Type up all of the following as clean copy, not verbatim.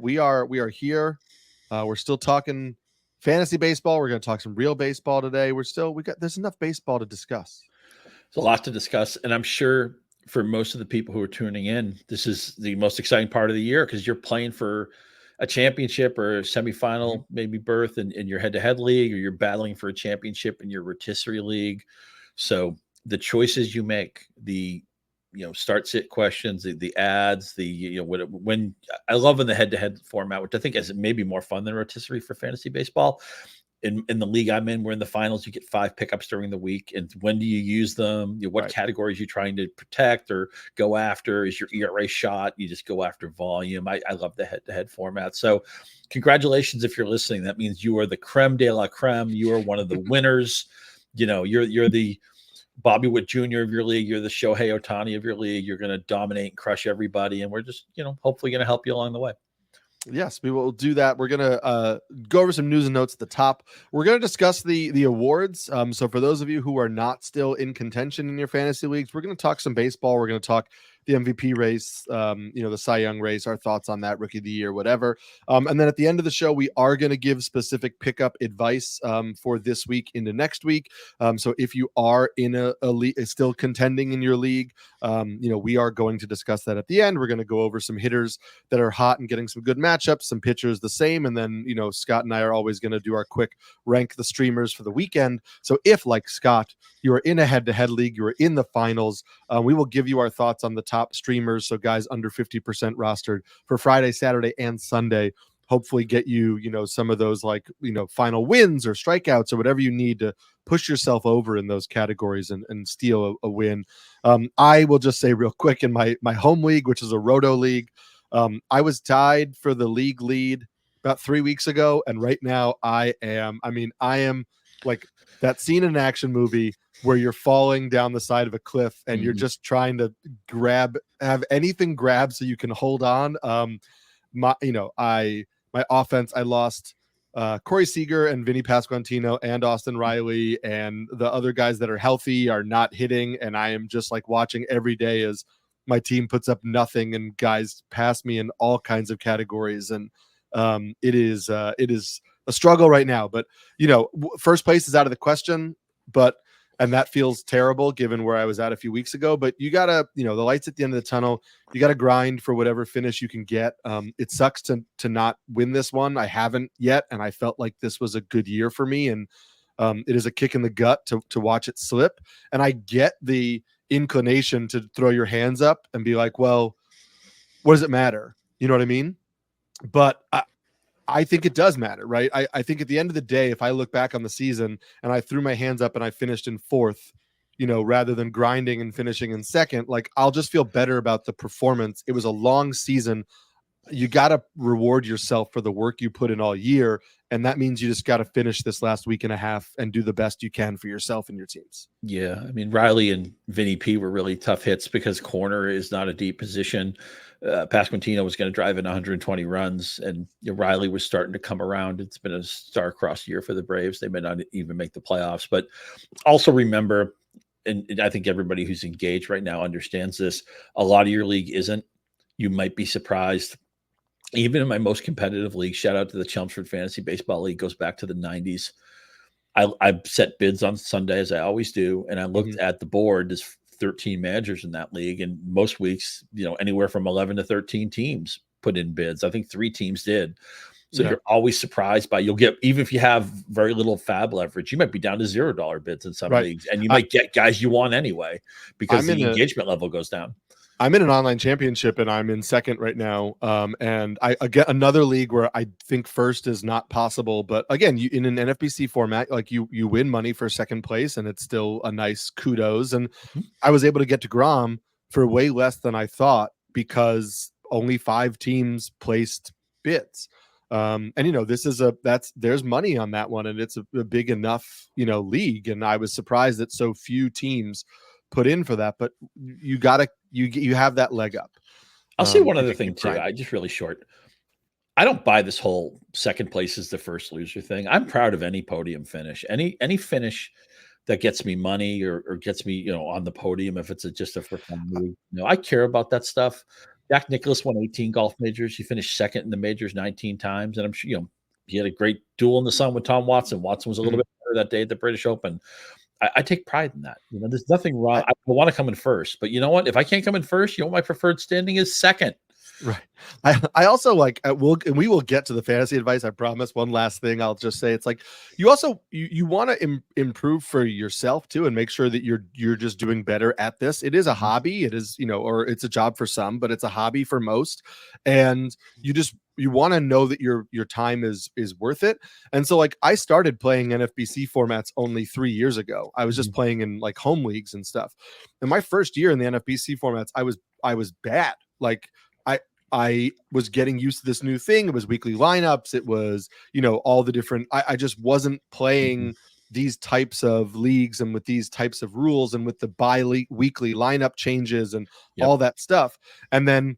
we are here. We're still talking fantasy baseball. We're going to talk some real baseball today. There's enough baseball to discuss. There's a lot to discuss, and I'm sure for most of the people who are tuning in, this is the most exciting part of the year because you're playing for a championship or a semifinal, maybe berth in your head-to-head league, or you're battling for a championship in your rotisserie league. So the choices you make, the start sit questions, the ads, when I love in the head-to-head format, which I think is maybe more fun than rotisserie for fantasy baseball. In the league I'm in, we're in the finals. You get 5 pickups during the week. And when do you use them? What categories are you trying to protect or go after? Is your ERA shot? You just go after volume. I love the head-to-head format. So congratulations if you're listening. That means you are the creme de la creme. You are one of the winners. You're the Bobby Witt Jr. of your league. You're the Shohei Ohtani of your league. You're going to dominate and crush everybody. And we're just, hopefully going to help you along the way. Yes, we will do that. We're going to go over some news and notes at the top. We're going to discuss the awards. So for those of you who are not still in contention in your fantasy leagues, we're going to talk some baseball. We're going to talk the MVP race, the Cy Young race, our thoughts on that, Rookie of the Year, whatever. And then at the end of the show, we are going to give specific pickup advice for this week into next week. So if you are in a league, still contending in your league, we are going to discuss that at the end. We're going to go over some hitters that are hot and getting some good matchups, some pitchers the same. And then, Scott and I are always going to do our quick rank the streamers for the weekend. So if, like Scott, you are in a head-to-head league, you are in the finals, we will give you our thoughts on the top streamers. So guys under 50% rostered for Friday, Saturday, and Sunday. Hopefully get you, some of those final wins or strikeouts or whatever you need to push yourself over in those categories and steal a win. I will just say real quick, in my home league, which is a Roto league, I was tied for the league lead about 3 weeks ago. And right now I am like that scene in an action movie where you're falling down the side of a cliff and you're just trying to have anything grab so you can hold on. My offense, I lost Corey Seager and Vinny Pasquantino and Austin Riley, and the other guys that are healthy are not hitting. And I am just watching every day as my team puts up nothing and guys pass me in all kinds of categories. And it is a struggle right now, but first place is out of the question, and that feels terrible given where I was at a few weeks ago. But you gotta, the light's at the end of the tunnel. You gotta grind for whatever finish you can get. It sucks to not win this one. I haven't yet, and I felt like this was a good year for me. And it is a kick in the gut to watch it slip. And I get the inclination to throw your hands up and be like, well, what does it matter? You know what I mean? But I think it does matter, right? I think at the end of the day, if I look back on the season and I threw my hands up and I finished in 4th, rather than grinding and finishing in 2nd, I'll just feel better about the performance. It was a long season. You got to reward yourself for the work you put in all year. And that means you just got to finish this last week and a half and do the best you can for yourself and your teams. Yeah. I mean, Riley and Vinny P were really tough hits because corner is not a deep position. Pasquantino was going to drive in 120 runs, and Riley was starting to come around. It's been a star-crossed year for the Braves. They may not even make the playoffs. But also remember, and I think everybody who's engaged right now understands this, a lot of your league isn't. You might be surprised. Even in my most competitive league, shout out to the Chelmsford Fantasy Baseball League, goes back to the 90s. I set bids on Sunday, as I always do, and I looked at the board. There's 13 managers in that league, and most weeks, anywhere from 11 to 13 teams put in bids. I think 3 teams did. So you're always surprised by, you'll get, even if you have very little fab leverage, you might be down to $0 bids in some leagues, and you might get guys you want anyway because the engagement level goes down. I'm in an online championship and I'm in 2nd right now. And I get another league where I think 1st is not possible. But again, you in an NFBC format, you win money for 2nd place and it's still a nice kudos. And I was able to get to Grom for way less than I thought because only 5 teams placed bids. And there's money on that one, and it's a big enough, league. And I was surprised that so few teams put in for that, but you have that leg up. I'll say one other thing too. I just really short. I don't buy this whole 2nd place is the first loser thing. I'm proud of any podium finish, any finish that gets me money or gets me, on the podium. If it's just a for fun move, I care about that stuff. Jack Nicklaus won 18 golf majors. He finished second in the majors 19 times. And I'm sure, he had a great duel in the sun with Tom Watson. Watson was a little bit better that day at the British Open. I take pride in that. There's nothing wrong. I want to come in first, but you know what? If I can't come in first, my preferred standing is second. Right. I also like we will get to the fantasy advice. I promise. One last thing I'll just say, it's like you also you want to improve for yourself too, and make sure that you're just doing better at this. It is a hobby. It is, or it's a job for some, but it's a hobby for most. And you want to know that your time is worth it. And so like I started playing NFBC formats only 3 years ago. I was just playing in like home leagues and stuff. And my first year in the NFBC formats, I was bad. Like I was getting used to this new thing. It was weekly lineups. It was, all the different, I just wasn't playing these types of leagues and with these types of rules and with the weekly lineup changes and all that stuff. And then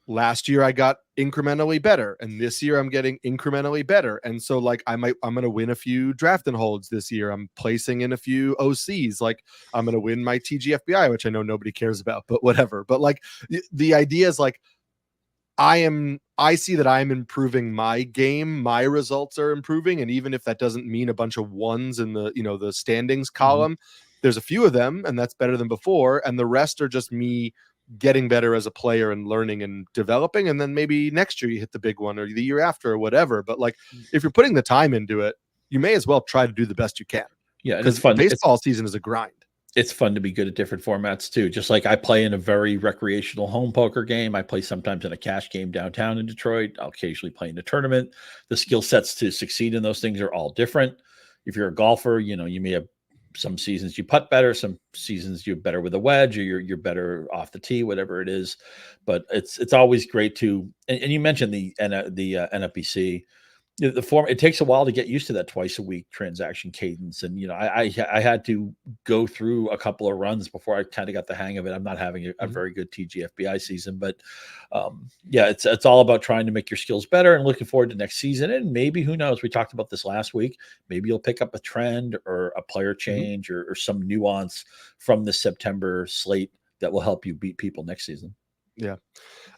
last year I got incrementally better. And this year I'm getting incrementally better. And so like I'm going to win a few draft and holds this year. I'm placing in a few OCs. Like I'm going to win my TGFBI, which I know nobody cares about, but whatever. But like the idea is like, I see that I'm improving my game. My results are improving. And even if that doesn't mean a bunch of ones in the, the standings column, there's a few of them and that's better than before. And the rest are just me getting better as a player and learning and developing. And then maybe next year you hit the big one or the year after or whatever. But like, if you're putting the time into it, you may as well try to do the best you can. Yeah. Because fun. Baseball season is a grind. It's fun to be good at different formats too. Just like I play in a very recreational home poker game. I play sometimes in a cash game downtown in Detroit. I'll occasionally play in a tournament. The skill sets to succeed in those things are all different. If you're a golfer, you may have some seasons you putt better, some seasons you're better with a wedge, or you're better off the tee, whatever it is. But it's always great to, and you mentioned the NFBC. The form, it takes a while to get used to that twice a week transaction cadence. And, I had to go through a couple of runs before I kind of got the hang of it. I'm not having a very good TGFBI season, but it's all about trying to make your skills better and looking forward to next season. And maybe, who knows, we talked about this last week, maybe you'll pick up a trend or a player change or some nuance from the September slate that will help you beat people next season. Yeah.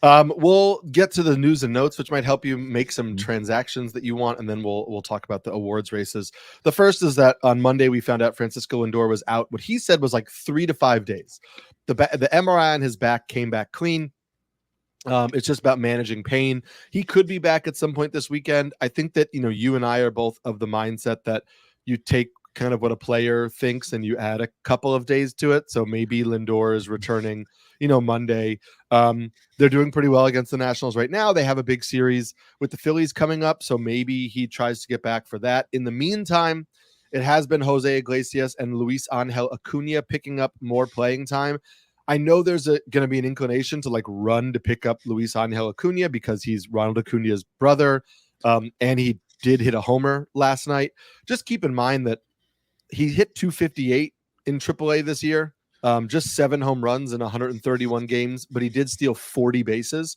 We'll get to the news and notes, which might help you make some transactions that you want. And then we'll talk about the awards races. The first is that on Monday, we found out Francisco Lindor was out. What he said was like 3 to 5 days. The MRI on his back came back clean. It's just about managing pain. He could be back at some point this weekend. I think that, you and I are both of the mindset that you take kind of what a player thinks and you add a couple of days to it. So maybe Lindor is returning, Monday. They're doing pretty well against the Nationals right now. They have a big series with the Phillies coming up. So maybe he tries to get back for that. In the meantime, it has been Jose Iglesias and Luis Angel Acuna picking up more playing time. I know there's going to be an inclination to like run to pick up Luis Angel Acuna because he's Ronald Acuna's brother. And he did hit a homer last night. Just keep in mind that he hit 258 in AAA this year. Just 7 home runs in 131 games, but he did steal 40 bases.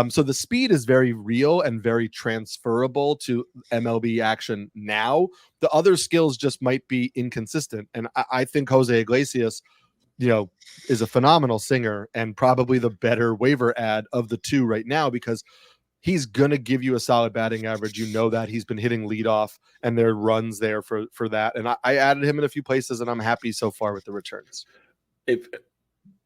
So the speed is very real and very transferable to MLB action now. The other skills just might be inconsistent. And I think Jose Iglesias, is a phenomenal singer and probably the better waiver ad of the two right now because he's going to give you a solid batting average. That he's been hitting leadoff and there are runs there for that. And I added him in a few places and I'm happy so far with the returns.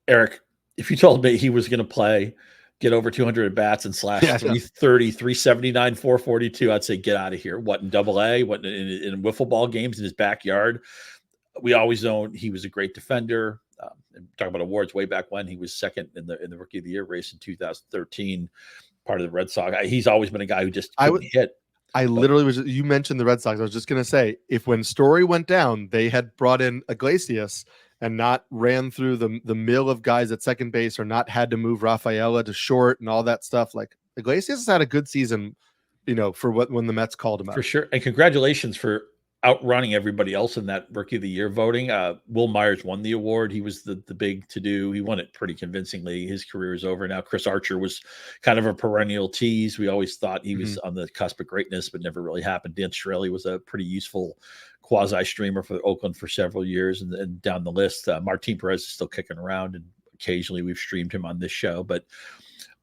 Eric, if you told me he was going to get over 200 at bats and slash 330, 379, 442, I'd say get out of here. What, in AA? What, in wiffle ball games in his backyard? We always known he was a great defender. And talking about awards way back when, he was second in the Rookie of the Year race in 2013, part of the Red Sox. He's always been a guy who just couldn't hit. You mentioned the Red Sox. I was just going to say, if when Story went down, they had brought in Iglesias and not ran through the mill of guys at second base or not had to move Rafaela to short and all that stuff. Like Iglesias has had a good season, for when the Mets called him out. For sure. And congratulations for outrunning everybody else in that Rookie of the Year voting. Will Myers won the award. He was the big to-do. He won it pretty convincingly. His career is over now. Chris Archer was kind of a perennial tease. We always thought he was on the cusp of greatness, but never really happened. Dan Shirley was a pretty useful quasi-streamer for Oakland for several years, and down the list. Martin Perez is still kicking around, and occasionally we've streamed him on this show. But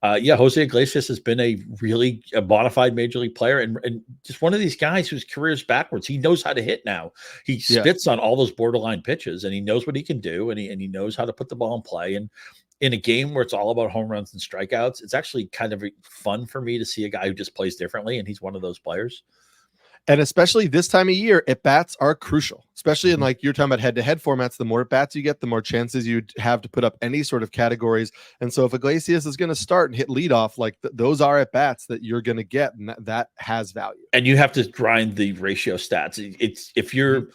Yeah, Jose Iglesias has been a really bona fide major league player and just one of these guys whose career is backwards. He knows how to hit now. He spits on all those borderline pitches, and he knows what he can do, and he knows how to put the ball in play. And in a game where it's all about home runs and strikeouts, it's actually kind of fun for me to see a guy who just plays differently, and he's one of those players. And especially this time of year, at bats are crucial, especially in like you're talking about head-to-head formats. The more at bats you get, the more chances you have to put up any sort of categories. And so if Iglesias is going to start and hit leadoff, like those are at bats that you're going to get, and that has value. And you have to grind the ratio stats. It's if you're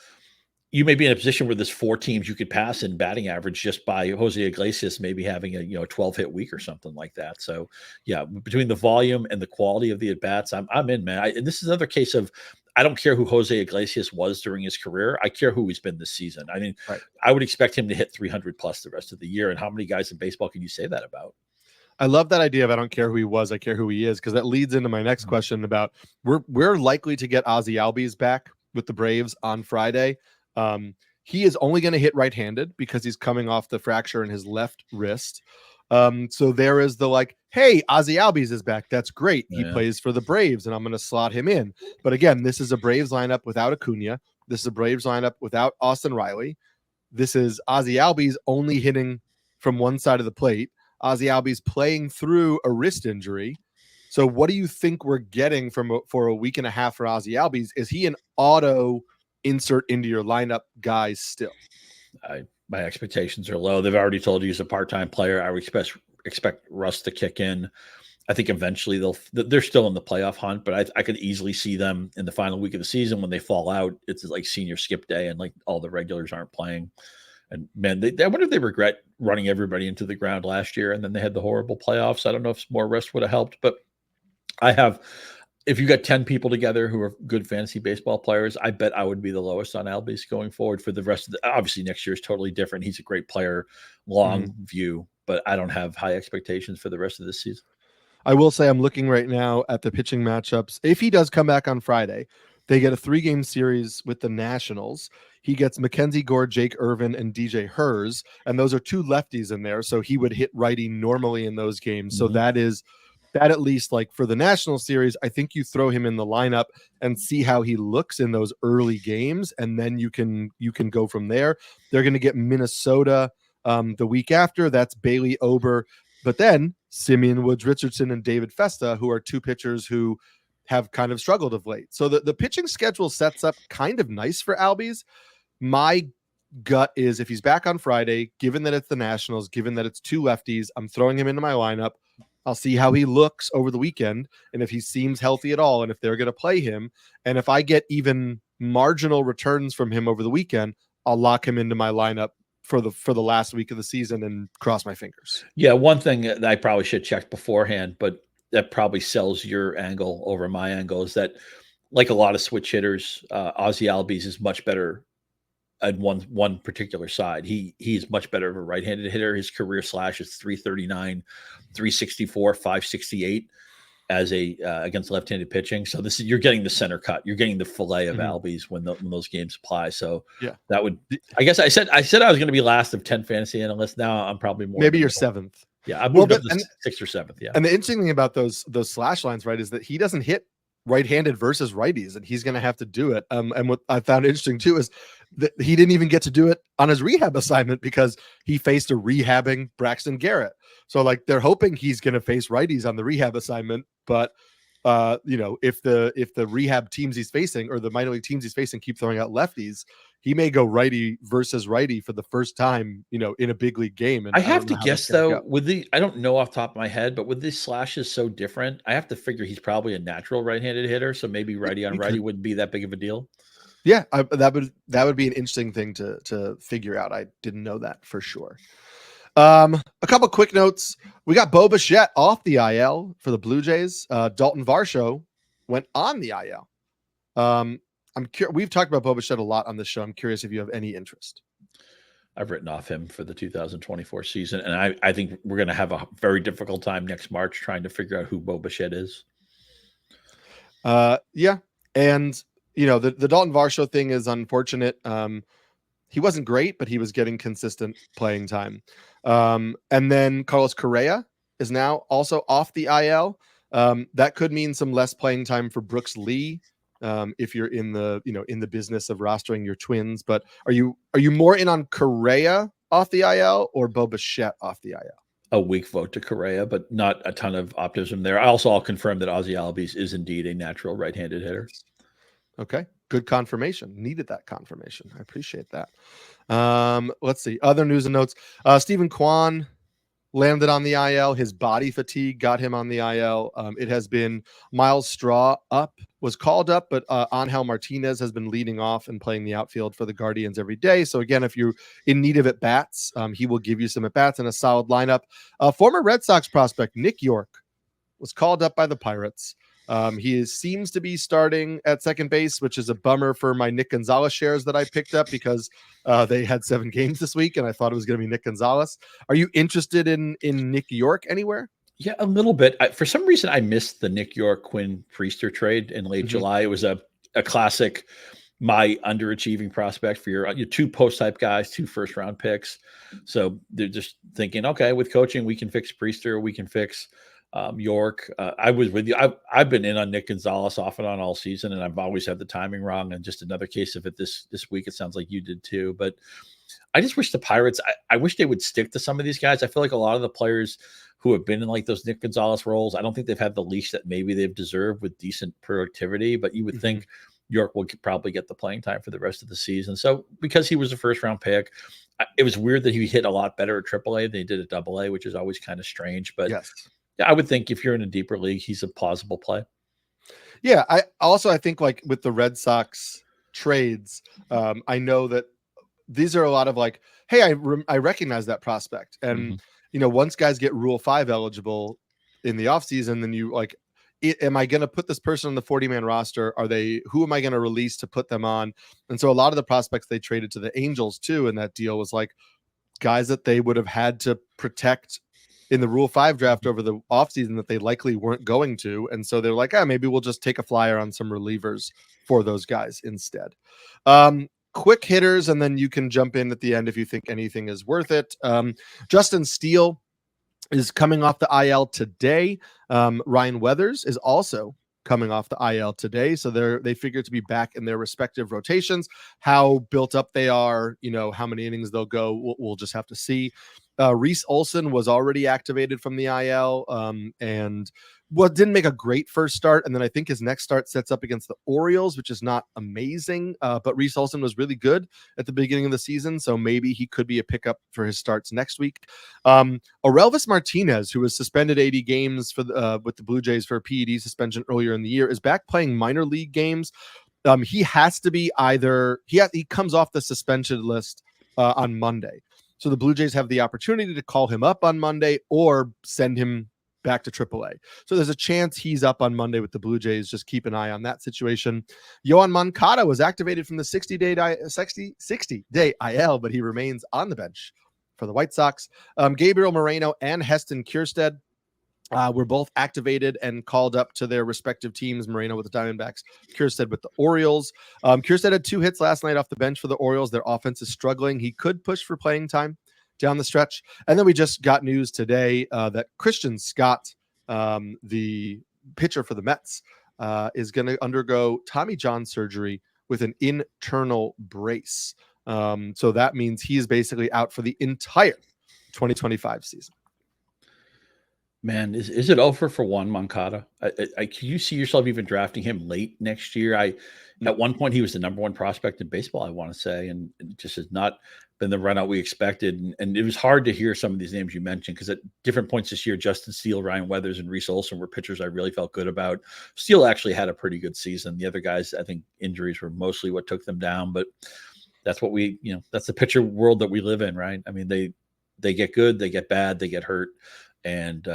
you may be in a position where there's 4 teams you could pass in batting average just by Jose Iglesias maybe having a 12 hit week or something like that. So yeah, between the volume and the quality of the at bats, I'm in, man. And this is another case of I don't care who Jose Iglesias was during his career. I care who he's been this season. I mean, I would expect him to hit 300 plus the rest of the year. And how many guys in baseball can you say that about? I love that idea of I don't care who he was, I care who he is, because that leads into my next question about we're likely to get Ozzie Albies back with the Braves on Friday. He is only going to hit right-handed because he's coming off the fracture in his left wrist. So there is the like, hey, Ozzie Albies is back. That's great. He plays for the Braves, and I'm going to slot him in. But again, this is a Braves lineup without Acuna. This is a Braves lineup without Austin Riley. This is Ozzie Albies only hitting from one side of the plate. Ozzie Albies playing through a wrist injury. So what do you think we're getting for a week and a half for Ozzie Albies? Is he an auto insert into your lineup guys still? My expectations are low. They've already told you he's a part-time player. I would expect Russ to kick in. I think eventually they're still in the playoff hunt, but I could easily see them in the final week of the season when they fall out. It's like senior skip day and like all the regulars aren't playing. And man, I wonder if they regret running everybody into the ground last year and then they had the horrible playoffs. I don't know if more rest would have helped, but if you got 10 people together who are good fantasy baseball players, I bet I would be the lowest on Albies going forward for the rest of obviously next year is totally different. He's a great player, long view, but I don't have high expectations for the rest of this season. I will say I'm looking right now at the pitching matchups. If he does come back on Friday, they get a 3-game series with the Nationals. He gets Mackenzie Gore, Jake Irvin, and DJ Hers, and those are 2 lefties in there. So he would hit righty normally in those games. So that at least, like for the National Series, I think you throw him in the lineup and see how he looks in those early games, and then you can go from there. They're going to get Minnesota the week after. That's Bailey Ober, but then Simeon Woods Richardson and David Festa, who are 2 pitchers who have kind of struggled of late. So the pitching schedule sets up kind of nice for Albies. My gut is if he's back on Friday, given that it's the Nationals, given that it's 2 lefties, I'm throwing him into my lineup. I'll see how he looks over the weekend and if he seems healthy at all and if they're going to play him. And if I get even marginal returns from him over the weekend, I'll lock him into my lineup for the last week of the season and cross my fingers. Yeah, one thing that I probably should check beforehand, but that probably sells your angle over my angle is that like a lot of switch hitters, Ozzie Albies is much better at one particular side. He's much better of a right-handed hitter. His career slash is 339, 364, 568 as against left-handed pitching. So you're getting the center cut. You're getting the fillet of Albies when those games apply. So yeah, that would. I guess I said I was going to be last of 10 fantasy analysts. Now I'm probably more. Maybe you're 7th. Yeah, I moved up to 6th or 7th. Yeah, and the interesting thing about those slash lines, right, is that he doesn't hit right-handed versus righties, and he's going to have to do it. And what I found interesting too is that he didn't even get to do it on his rehab assignment because he faced a rehabbing Braxton Garrett. So like they're hoping he's going to face righties on the rehab assignment, but if the rehab teams he's facing or the minor league teams he's facing keep throwing out lefties, he may go righty versus righty for the first time, in a big league game. And I have to guess though, I don't know off the top of my head, but with these slashes so different, I have to figure he's probably a natural right-handed hitter. So maybe righty on righty wouldn't be that big of a deal. Yeah, that would be an interesting thing to figure out. I didn't know that for sure. A couple quick notes. We got Bo Bichette off the IL for the Blue Jays. Dalton Varsho went on the IL. We've talked about Bo Bichette a lot on this show. I'm curious if you have any interest. I've written off him for the 2024 season, and I think we're going to have a very difficult time next March trying to figure out who Bo Bichette is. Yeah, and the Dalton Varsho thing is unfortunate. He wasn't great, but he was getting consistent playing time. And then Carlos Correa is now also off the IL. That could mean some less playing time for Brooks Lee. If you're in the business of rostering your Twins, but are you more in on Correa off the IL or Bichette off the IL? A weak vote to Correa, but not a ton of optimism there. I'll confirm that Ozzie Albies is indeed a natural right-handed hitter. Okay, good confirmation. Needed that confirmation. I appreciate that. Let's see. Other news and notes. Stephen Kwan landed on the IL. His body fatigue got him on the IL. It has been Miles Straw was called up, but Angel Martinez has been leading off and playing the outfield for the Guardians every day. So again, if you're in need of at-bats, he will give you some at-bats and a solid lineup. Former Red Sox prospect Nick Yorke was called up by the Pirates. He seems to be starting at second base, which is a bummer for my Nick Gonzalez shares that I picked up because they had 7 games this week, and I thought it was going to be Nick Gonzalez. Are you interested in Nick Yorke anywhere? Yeah, a little bit. For some reason, I missed the Nick Yorke Quinn Priester trade in late July. It was a classic, my underachieving prospect for your 2 post-type guys, 2 first-round picks. So they're just thinking, okay, with coaching, we can fix Priester, we can fix Yorke. I was with you. I've been in on Nick Gonzalez off and on all season, and I've always had the timing wrong. And just another case of it this week. It sounds like you did too. But I just wish the Pirates. I wish they would stick to some of these guys. I feel like a lot of the players who have been in like those Nick Gonzalez roles, I don't think they've had the leash that maybe they've deserved with decent productivity. But you would think Yorke will probably get the playing time for the rest of the season. So because he was a first-round pick, it was weird that he hit a lot better at AAA than he did at AA, which is always kind of strange. But yes. Yeah, I would think if you're in a deeper league, he's a plausible play. Yeah, I think like with the Red Sox trades, I know that these are a lot of like, hey, I recognize that prospect, and once guys get Rule 5 eligible in the offseason, then you like, am I going to put this person on the 40-man roster? Who am I going to release to put them on? And so a lot of the prospects they traded to the Angels too, and that deal was like guys that they would have had to protect in the Rule 5 draft over the offseason that they likely weren't going to. And so they're like, maybe we'll just take a flyer on some relievers for those guys instead. Quick hitters, and then you can jump in at the end if you think anything is worth it. Justin Steele is coming off the IL today. Ryan Weathers is also coming off the IL today. So they figure to be back in their respective rotations. How built up they are, how many innings they'll go, we'll just have to see. Reese Olson was already activated from the IL and didn't make a great first start. And then I think his next start sets up against the Orioles, which is not amazing. But Reese Olson was really good at the beginning of the season. So maybe he could be a pickup for his starts next week. Orelvis Martinez, who was suspended 80 games with the Blue Jays for a PED suspension earlier in the year, is back playing minor league games. He has to be he comes off the suspension list on Monday. So the Blue Jays have the opportunity to call him up on Monday or send him back to AAA. So there's a chance he's up on Monday with the Blue Jays. Just keep an eye on that situation. Yoan Moncada was activated from the 60-day IL, but he remains on the bench for the White Sox. Gabriel Moreno and Heston Kjerstad were both activated and called up to their respective teams. Moreno with the Diamondbacks, Kjerstad with the Orioles. Kjerstad had 2 hits last night off the bench for the Orioles. Their offense is struggling. He could push for playing time down the stretch. And then we just got news today that Christian Scott, the pitcher for the Mets, is going to undergo Tommy John surgery with an internal brace. So that means he is basically out for the entire 2025 season. Man, is it over for Juan Moncada? Can you see yourself even drafting him late next year? At one point he was the number 1 prospect in baseball, I want to say, and it just has not been the run out we expected. And it was hard to hear some of these names you mentioned because at different points this year, Justin Steele, Ryan Weathers, and Reese Olson were pitchers I really felt good about. Steele actually had a pretty good season. The other guys, I think injuries were mostly what took them down, but that's what that's the pitcher world that we live in, right? I mean, they get good, they get bad, they get hurt. And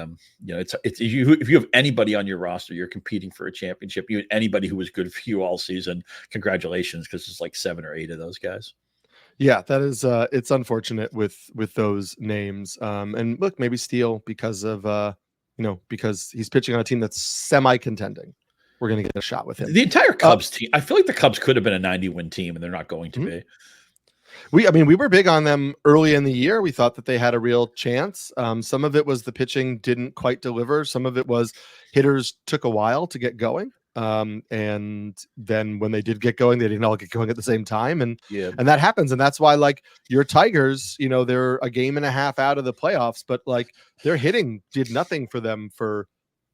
it's if you have anybody on your roster, you're competing for a championship. Anybody who was good for you all season, congratulations, because it's like 7 or 8 of those guys. Yeah, that is it's unfortunate with those names. And look, maybe Steele because he's pitching on a team that's semi-contending. We're gonna get a shot with him. The entire Cubs team. I feel like the Cubs could have been a 90-win team, and they're not going to be. We were big on them early in the year. We thought that they had a real chance. Some of it was the pitching didn't quite deliver. Some of it was hitters took a while to get going. And then when they did get going, they didn't all get going at the same time. And that happens. And that's why, like, your Tigers, they're a game and a half out of the playoffs, but like their hitting did nothing for them for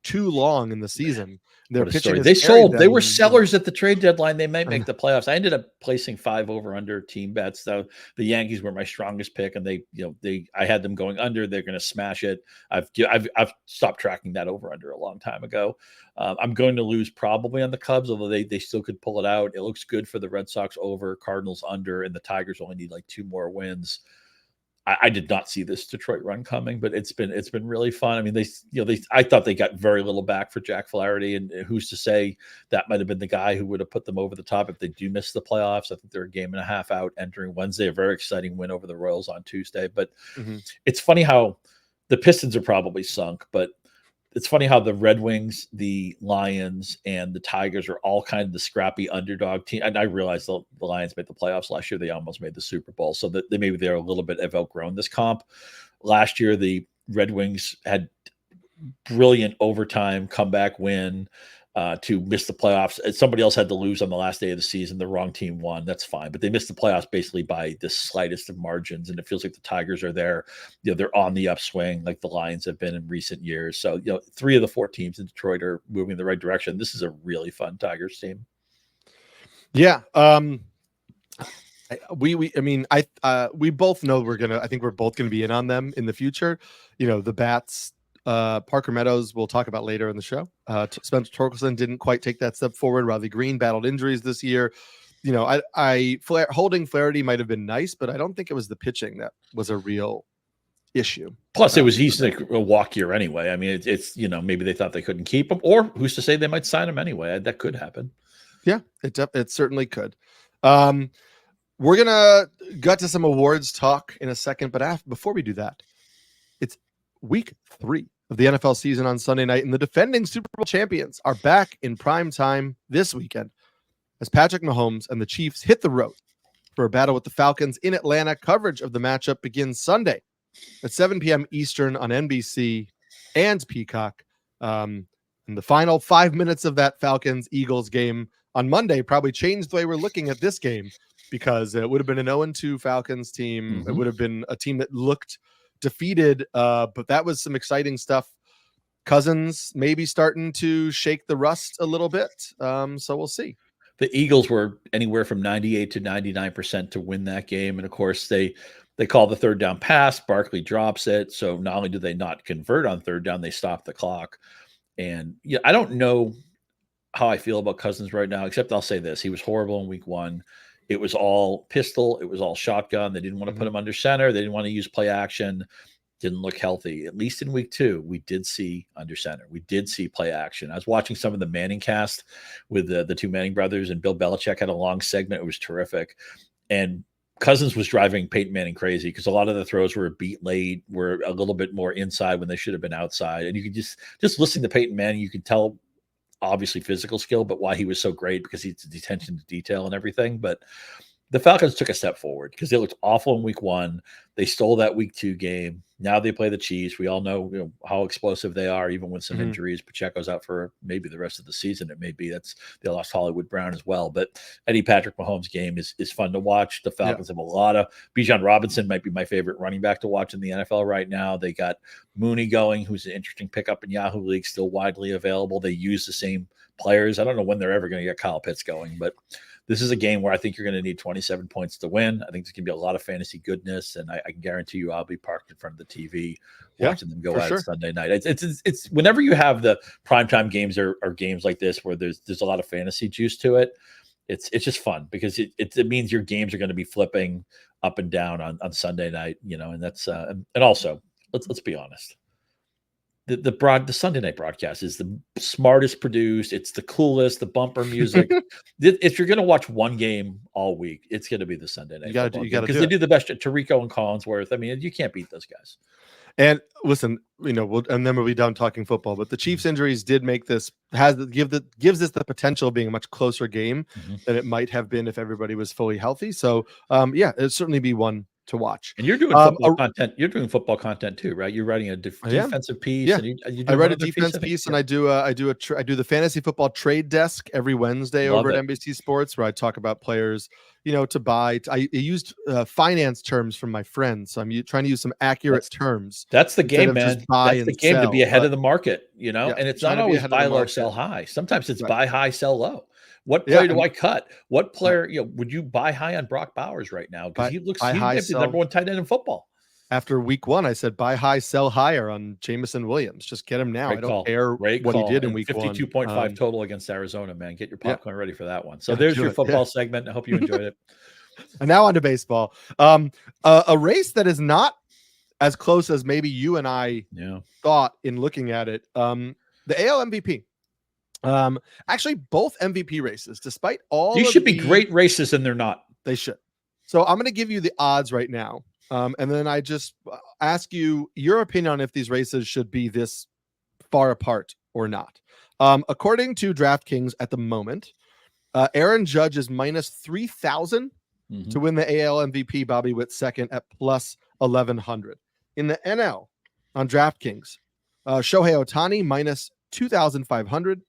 too long in the season. Their pitching, they were sellers at the trade deadline. They might make the playoffs. I ended up placing 5 over under team bets. So the Yankees were my strongest pick, and I had them going under. They're going to smash it. I've stopped tracking that over under a long time ago. I'm going to lose probably on the Cubs, although they still could pull it out. It looks good for the Red Sox over, Cardinals under, and the Tigers only need like 2 more wins. I did not see this Detroit run coming, but it's been really fun. I mean, I thought they got very little back for Jack Flaherty, and who's to say that might have been the guy who would have put them over the top if they do miss the playoffs. I think they're a game and a half out entering Wednesday. A very exciting win over the Royals on Tuesday. But It's funny how the Pistons are probably sunk, but it's funny how the Red Wings, the Lions, and the Tigers are all kind of the scrappy underdog team. And I realized the Lions made the playoffs last year. They almost made the Super Bowl. So that they're a little bit have outgrown this comp. Last year, the Red Wings had brilliant overtime comeback win to miss the playoffs. Somebody else had to lose on the last day of the season. The wrong team won. That's fine. But they missed the playoffs basically by the slightest of margins. And it feels like the Tigers are there. They're on the upswing like the Lions have been in recent years. So, 3 of the 4 teams in Detroit are moving in the right direction. This is a really fun Tigers team. Yeah. We both know I think we're both going to be in on them in the future. The Bats, Parker Meadows we'll talk about later in the show. Spencer Torkelson didn't quite take that step forward. Riley Green battled injuries this year. Holding Flaherty might have been nice, but I don't think it was the pitching that was a real issue. Plus, he's like a walk year anyway. I mean, it's maybe they thought they couldn't keep him, or who's to say they might sign him anyway? That could happen. Yeah, it certainly could. We're gonna get to some awards talk in a second, but before we do that, it's week 3 of the NFL season on Sunday night, and the defending Super Bowl champions are back in prime time this weekend as Patrick Mahomes and the Chiefs hit the road for a battle with the Falcons in Atlanta. Coverage of the matchup begins Sunday at 7 p.m. Eastern on NBC and Peacock. And the final 5 minutes of that Falcons-Eagles game on Monday probably changed the way we're looking at this game, because it would have been an 0-2 Falcons team. It would have been a team that looked defeated, but that was some exciting stuff. Cousins maybe starting to shake the rust a little bit, so we'll see. The Eagles were anywhere from 98 to 99% to win that game, and of course they call the third down pass. Barkley drops it, so not only do they not convert on third down, they stop the clock. And I don't know how I feel about Cousins right now, except I'll say this: he was horrible in week 1. It was all pistol. It was all shotgun. They didn't want to put him under center. They didn't want to use play action. Didn't look healthy. At least in week 2, we did see under center. We did see play action. I was watching some of the Manning cast with the 2 Manning brothers, and Bill Belichick had a long segment. It was terrific. And Cousins was driving Peyton Manning crazy because a lot of the throws were a beat late, were a little bit more inside when they should have been outside. And you could just listening to Peyton Manning, you could tell obviously physical skill, but why he was so great, because he's attention to detail and everything. But the Falcons took a step forward because they looked awful in week 1. They stole that week 2 game. Now they play the Chiefs. We all know, how explosive they are, even with some injuries. Pacheco's out for maybe the rest of the season. It may be they lost Hollywood Brown as well. But Eddie Patrick Mahomes' game is fun to watch. The Falcons have a lot of Bijan Robinson might be my favorite running back to watch in the NFL right now. They got Mooney going, who's an interesting pickup in Yahoo League, still widely available. They use the same players. I don't know when they're ever going to get Kyle Pitts going, but this is a game where I think you're going to need 27 points to win. I think there's going to be a lot of fantasy goodness, and I can guarantee you I'll be parked in front of the TV watching them go out Sunday night. It's whenever you have the primetime games or games like this where there's a lot of fantasy juice to it, it's just fun because it means your games are going to be flipping up and down on Sunday night, and that's and also let's be honest. The Sunday night broadcast is the smartest produced. It's the coolest, the bumper music. If you're going to watch one game all week, it's going to be the Sunday night. You got to because they do the best. Tirico and Collinsworth. I mean, you can't beat those guys. And listen, and then we'll be done talking football. But the Chiefs' injuries did make this gives this the potential of being a much closer game than it might have been if everybody was fully healthy. So, it'd certainly be one to watch. And you're doing football content. You're doing football content too, right? You're writing a defensive piece. Yeah. And you I do write a defense piece, and I do the fantasy football trade desk every Wednesday over at NBC Sports, where I talk about players, to buy. I used finance terms from my friends, so I'm trying to use some accurate terms. That's the game, man. That's the game, to be ahead of the market, and it's not always buy low, sell high. Sometimes it's buy high, sell low. What player do I cut? What player, would you buy high on Brock Bowers right now? Because he might be the number one tight end in football. After week 1, I said buy high, sell higher on Jameson Williams. Just get him now. I don't care what he did in week 1. 52.5 total against Arizona, man. Get your popcorn ready for that one. So there's your football segment. I hope you enjoyed it. And now on to baseball. A race that is not as close as maybe you and I thought in looking at it. The AL MVP. Actually, both MVP races, despite all these should be great races, and they're not. They should. So I'm going to give you the odds right now. And then I just ask you your opinion on if these races should be this far apart or not. According to DraftKings at the moment, Aaron Judge is minus 3,000 to win the AL MVP. Bobby Witt second at plus 1,100. In the NL on DraftKings, Shohei Ohtani minus 2,500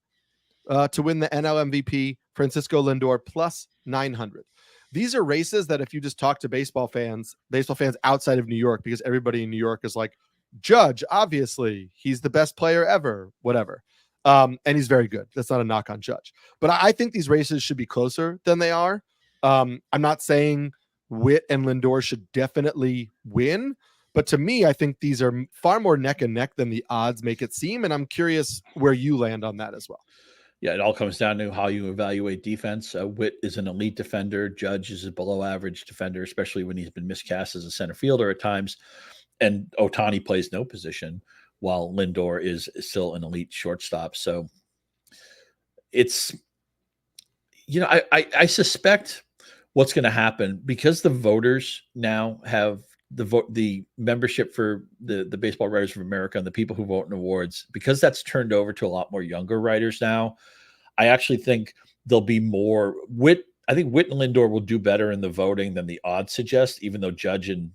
to win the NL MVP. Francisco Lindor plus 900. These are races that if you just talk to baseball fans outside of New York, because everybody in New York is like, Judge, obviously, he's the best player ever, whatever. And he's very good. That's not a knock on Judge. But I think these races should be closer than they are. I'm not saying Witt and Lindor should definitely win. But to me, I think these are far more neck and neck than the odds make it seem. And I'm curious where you land on that as well. Yeah, it all comes down to how you evaluate defense. Witt is an elite defender. Judge is a below-average defender, especially when he's been miscast as a center fielder at times. And Ohtani plays no position, while Lindor is still an elite shortstop. So it's, I suspect what's going to happen, because the voters now have the membership for the Baseball Writers of America and the people who vote in awards, because that's turned over to a lot more younger writers now. I actually think there'll be more I think Witt and Lindor will do better in the voting than the odds suggest, even though Judge and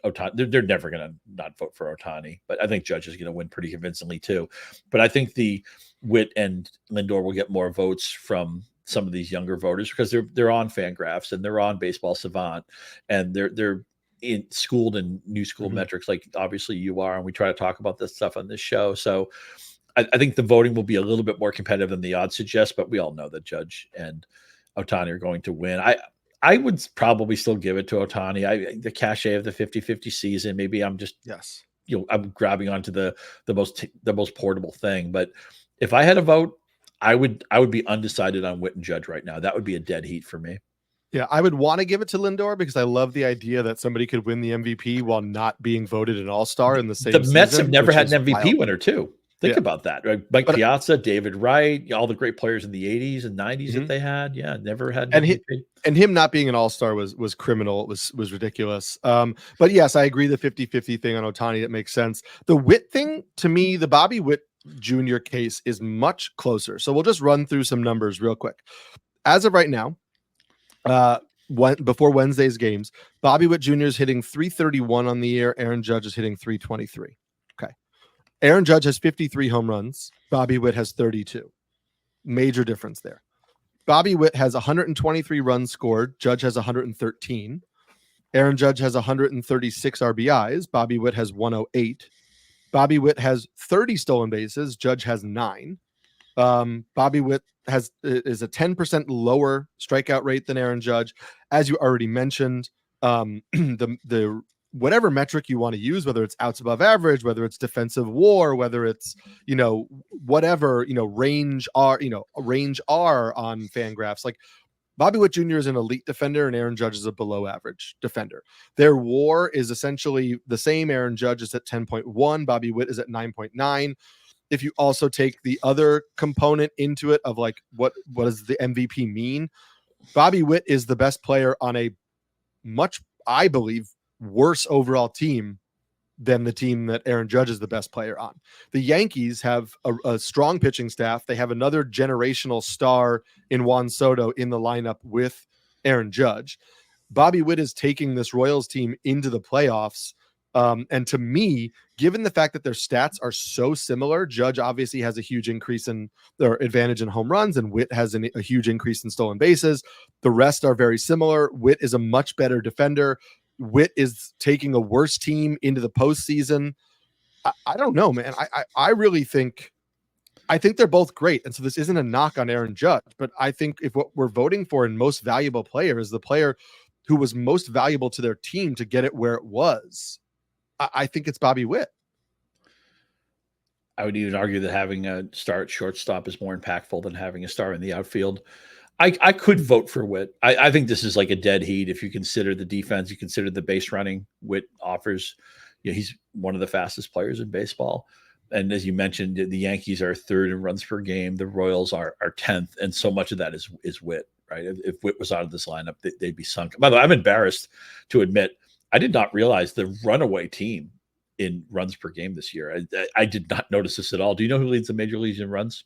Ohtani, they're never going to not vote for Ohtani, but I think Judge is going to win pretty convincingly too. But I think the Witt and Lindor will get more votes from some of these younger voters, because they're on Fangraphs and they're on Baseball Savant, and they're schooled in new school metrics, like obviously you are, and we try to talk about this stuff on this show. So I think the voting will be a little bit more competitive than the odds suggest, but we all know that Judge and Ohtani are going to win. I would probably still give it to Ohtani. The cachet of the 50-50 season, maybe I'm just I'm grabbing onto the most portable thing. But if I had a vote, I would be undecided on Witt and Judge right now. That would be a dead heat for me. Yeah, I would want to give it to Lindor because I love the idea that somebody could win the MVP while not being voted an all-star in the same season. The Mets have never had an MVP winner too. Think about that. Right? Mike Piazza, David Wright, all the great players in the 80s and 90s that they had. Yeah, never had an MVP. And him not being an all-star was criminal. It was ridiculous. But yes, I agree the 50-50 thing on Ohtani, it makes sense. The Witt thing, to me, the Bobby Witt Jr. case is much closer. So we'll just run through some numbers real quick. As of right now, before Wednesday's games, Bobby Witt Jr. is hitting 331 on the year. Aaron Judge is hitting 323. Okay. Aaron Judge has 53 home runs. Bobby Witt has 32. Major difference there. Bobby Witt has 123 runs scored. Judge has 113. Aaron Judge has 136 RBIs. Bobby Witt has 108. Bobby Witt has 30 stolen bases. Judge has 9. Bobby Witt is a 10% lower strikeout rate than Aaron Judge. As you already mentioned, the whatever metric you want to use, whether it's outs above average, whether it's defensive WAR, whether it's, whatever, range R on Fangraphs, like Bobby Witt Jr. is an elite defender and Aaron Judge is a below average defender. Their WAR is essentially the same. Aaron Judge is at 10.1. Bobby Witt is at 9.9. If you also take the other component into it of like, what does the MVP mean? Bobby Witt is the best player on a much, I believe, worse overall team than the team that Aaron Judge is the best player on. The Yankees have a strong pitching staff. They have another generational star in Juan Soto in the lineup with Aaron Judge. Bobby Witt is taking this Royals team into the playoffs. And to me, given the fact that their stats are so similar, Judge obviously has a huge increase in their advantage in home runs, and Witt has a huge increase in stolen bases. The rest are very similar. Witt is a much better defender. Witt is taking a worse team into the postseason. I don't know, man. I really think they're both great. And so this isn't a knock on Aaron Judge, but I think if what we're voting for in most valuable player is the player who was most valuable to their team to get it where it was, I think it's Bobby Witt. I would even argue that having a star at shortstop is more impactful than having a star in the outfield. I could vote for Witt. I think this is like a dead heat. If you consider the defense, you consider the base running Witt offers, he's one of the fastest players in baseball. And as you mentioned, the Yankees are third in runs per game. The Royals are 10th. And so much of that is Witt, right? If Witt was out of this lineup, they'd be sunk. By the way, I'm embarrassed to admit, I did not realize the runaway team in runs per game this year. I did not notice this at all. Do you know who leads the major leagues in runs?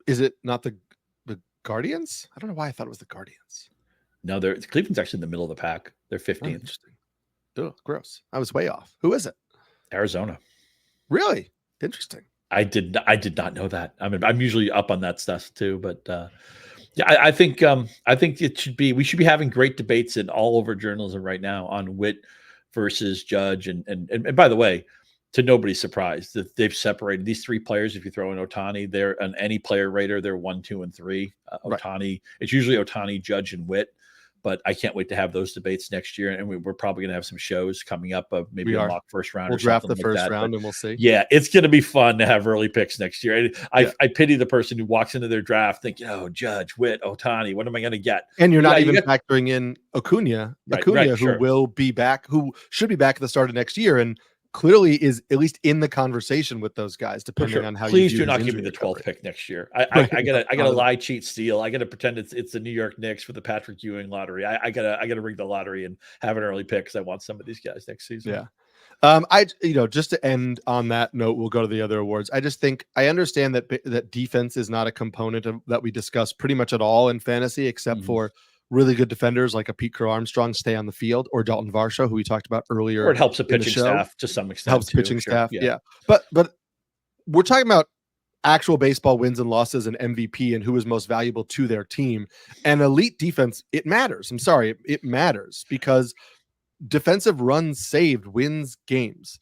Is it not the Guardians? I don't know why I thought it was the Guardians. No, Cleveland's actually in the middle of the pack. They're 15th. Oh, interesting. Oh, gross. I was way off. Who is it? Arizona. Really? Interesting. I did not know that. I mean, I'm usually up on that stuff too, but yeah, I think we should be having great debates in all over journalism right now on Witt versus Judge, and by the way, to nobody's surprise that they've separated these three players. If you throw in Ohtani, they're an any player rater. They're 1, 2, and 3. Ohtani, right. It's usually Ohtani, Judge, and Witt. But I can't wait to have those debates next year. And we're probably going to have some shows coming up of maybe a mock first round. We'll draft the first round and we'll see. Yeah, it's going to be fun to have early picks next year. I pity the person who walks into their draft thinking, oh, Judge, Witt, Ohtani, what am I going to get? And you're not even factoring in Acuna, who will be back, who should be back at the start of next year. And clearly is at least in the conversation with those guys, depending on how Please you do not give me the 12th pick next year. I gotta lie, cheat, steal. I gotta pretend it's the New York Knicks for the Patrick Ewing lottery. I gotta ring the lottery and have an early pick because I want some of these guys next season. Yeah. Just to end on that note, we'll go to the other awards. I just think I understand that defense is not a component that we discuss pretty much at all in fantasy, except for really good defenders like a Pete Crow Armstrong stay on the field, or Dalton Varsho, who we talked about earlier. Or it helps a pitching staff to some extent. Helps pitching staff. Yeah. But we're talking about actual baseball wins and losses and MVP and who is most valuable to their team. And elite defense, it matters. I'm sorry. It matters because defensive runs saved wins games.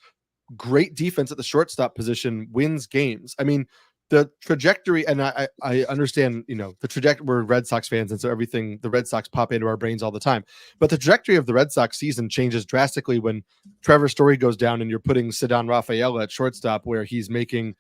Great defense at the shortstop position wins games. I mean, the trajectory, and I understand, the trajectory, we're Red Sox fans, and so everything, the Red Sox pop into our brains all the time. But the trajectory of the Red Sox season changes drastically when Trevor Story goes down and you're putting Ceddanne Rafaela at shortstop, where he's making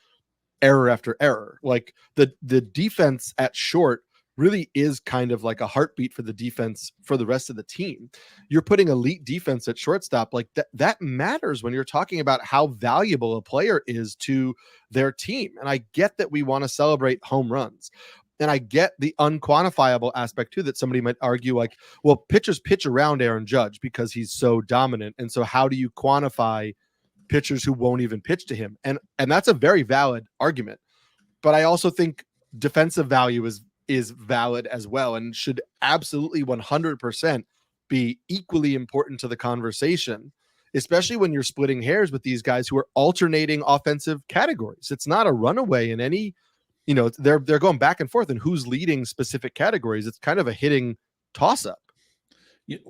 error after error. Like the defense at short really is kind of like a heartbeat for the defense for the rest of the team. You're putting elite defense at shortstop, like that matters when you're talking about how valuable a player is to their team. And I get that we want to celebrate home runs. And I get the unquantifiable aspect too, that somebody might argue like, well, pitchers pitch around Aaron Judge because he's so dominant. And so how do you quantify pitchers who won't even pitch to him? And that's a very valid argument. But I also think defensive value is valid as well and should absolutely 100% be equally important to the conversation, especially when you're splitting hairs with these guys who are alternating offensive categories. It's not a runaway in any, they're going back and forth and who's leading specific categories. It's kind of a hitting toss up.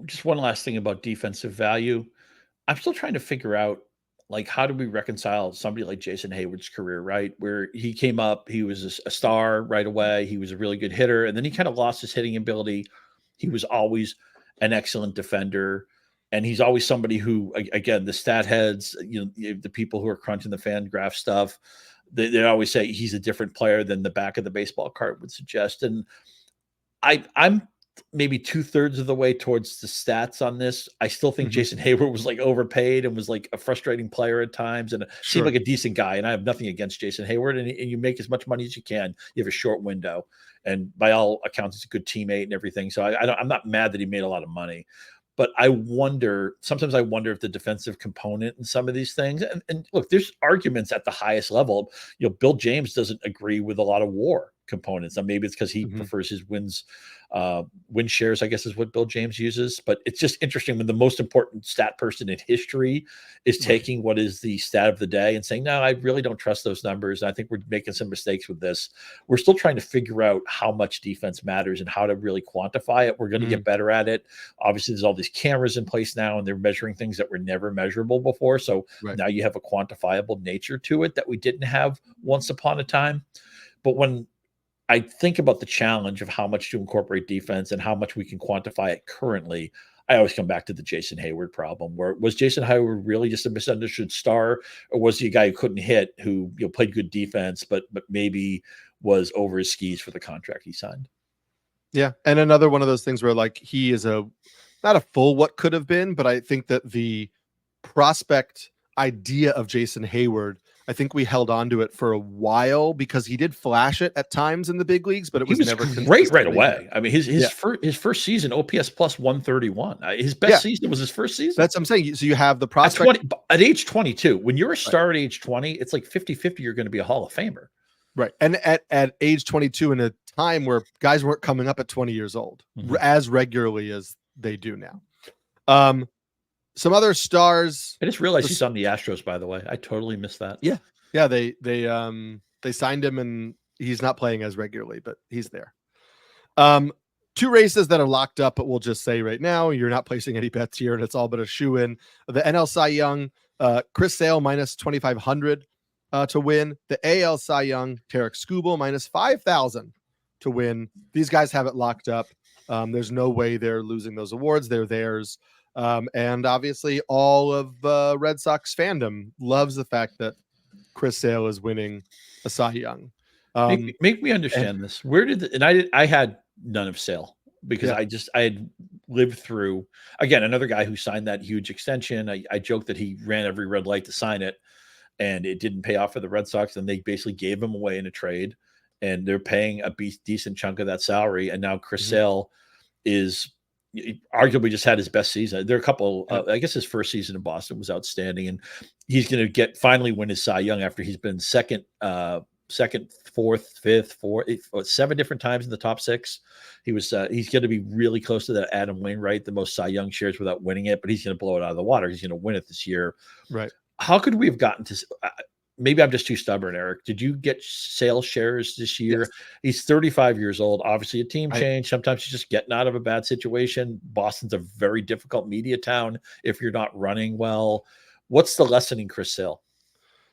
Just one last thing about defensive value. I'm still trying to figure out, like, how do we reconcile somebody like Jason Hayward's career, right? Where he came up, he was a star right away. He was a really good hitter. And then he kind of lost his hitting ability. He was always an excellent defender. And he's always somebody who, again, the stat heads, the people who are crunching the fan graph stuff, they always say he's a different player than the back of the baseball card would suggest. And I'm maybe 2/3 of the way towards the stats on this. I still think Jason Hayward was like overpaid and was like a frustrating player at times and seemed like a decent guy. And I have nothing against Jason Hayward. And you make as much money as you can. You have a short window. And by all accounts, he's a good teammate and everything. So I'm not mad that he made a lot of money. But sometimes I wonder if the defensive component in some of these things, and look, there's arguments at the highest level. Bill James doesn't agree with a lot of WAR components. And maybe it's because he prefers his win shares, I guess is what Bill James uses. But it's just interesting when the most important stat person in history is taking what is the stat of the day and saying, no, I really don't trust those numbers. I think we're making some mistakes with this. We're still trying to figure out how much defense matters and how to really quantify it. We're going to get better at it. Obviously, there's all these cameras in place now, and they're measuring things that were never measurable before. So now you have a quantifiable nature to it that we didn't have once upon a time. But when I think about the challenge of how much to incorporate defense and how much we can quantify it currently, I always come back to the Jason Hayward problem. Where was Jason Hayward really just a misunderstood star, or was he a guy who couldn't hit, who played good defense, but maybe was over his skis for the contract he signed? Yeah, and another one of those things where like he is not a full what could have been, but I think that the prospect idea of Jason Hayward, I think we held on to it for a while because he did flash it at times in the big leagues, but he was never great right away. I mean, his first season, OPS plus 131. His best season was his first season. That's what I'm saying. So you have the prospect at age 22. When you're a star at age 20, it's like 50-50. You're going to be a Hall of Famer. Right. And at age 22, in a time where guys weren't coming up at 20 years old as regularly as they do now. Some other stars. I just realized he's on the Astros, by the way. I totally missed that. Yeah. They signed him and he's not playing as regularly, but he's there. Two races that are locked up, but we'll just say right now, you're not placing any bets here, and it's all but a shoe-in. The NL Cy Young, Chris Sale minus 2,500 to win. The AL Cy Young, Tarik Skubal minus 5,000 to win. These guys have it locked up. There's no way they're losing those awards. They're theirs. And obviously all of Red Sox fandom loves the fact that Chris Sale is winning a Cy Young. Make me understand this. Where did I had none of Sale because I had lived through, again, another guy who signed that huge extension. I joked that he ran every red light to sign it and it didn't pay off for the Red Sox. And they basically gave him away in a trade and they're paying a decent chunk of that salary. And now Chris Sale is arguably just had his best season. There are a couple, I guess his first season in Boston was outstanding, and he's going to finally win his Cy Young after he's been second, fourth, fifth, fourth, 7 different times in the top 6. He's going to be really close to that Adam Wainwright, the most Cy Young shares without winning it, but he's going to blow it out of the water. He's going to win it this year. Right. How could we have gotten to maybe I'm just too stubborn, Eric. Did you get sales shares this year? Yes. He's 35 years old. Obviously a team change. Sometimes he's just getting out of a bad situation. Boston's a very difficult media town if you're not running well. What's the lesson in Chris Sale?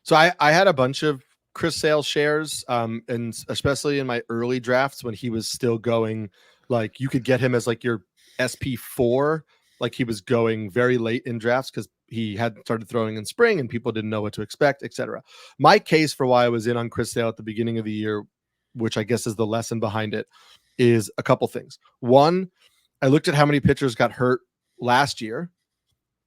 So I had a bunch of Chris Sale shares, and especially in my early drafts when he was still going, like you could get him as like your SP4, like he was going very late in drafts because he had started throwing in spring and people didn't know what to expect, etc. My case for why I was in on Chris Sale at the beginning of the year, which I guess is the lesson behind it, is a couple things. One, I looked at how many pitchers got hurt last year,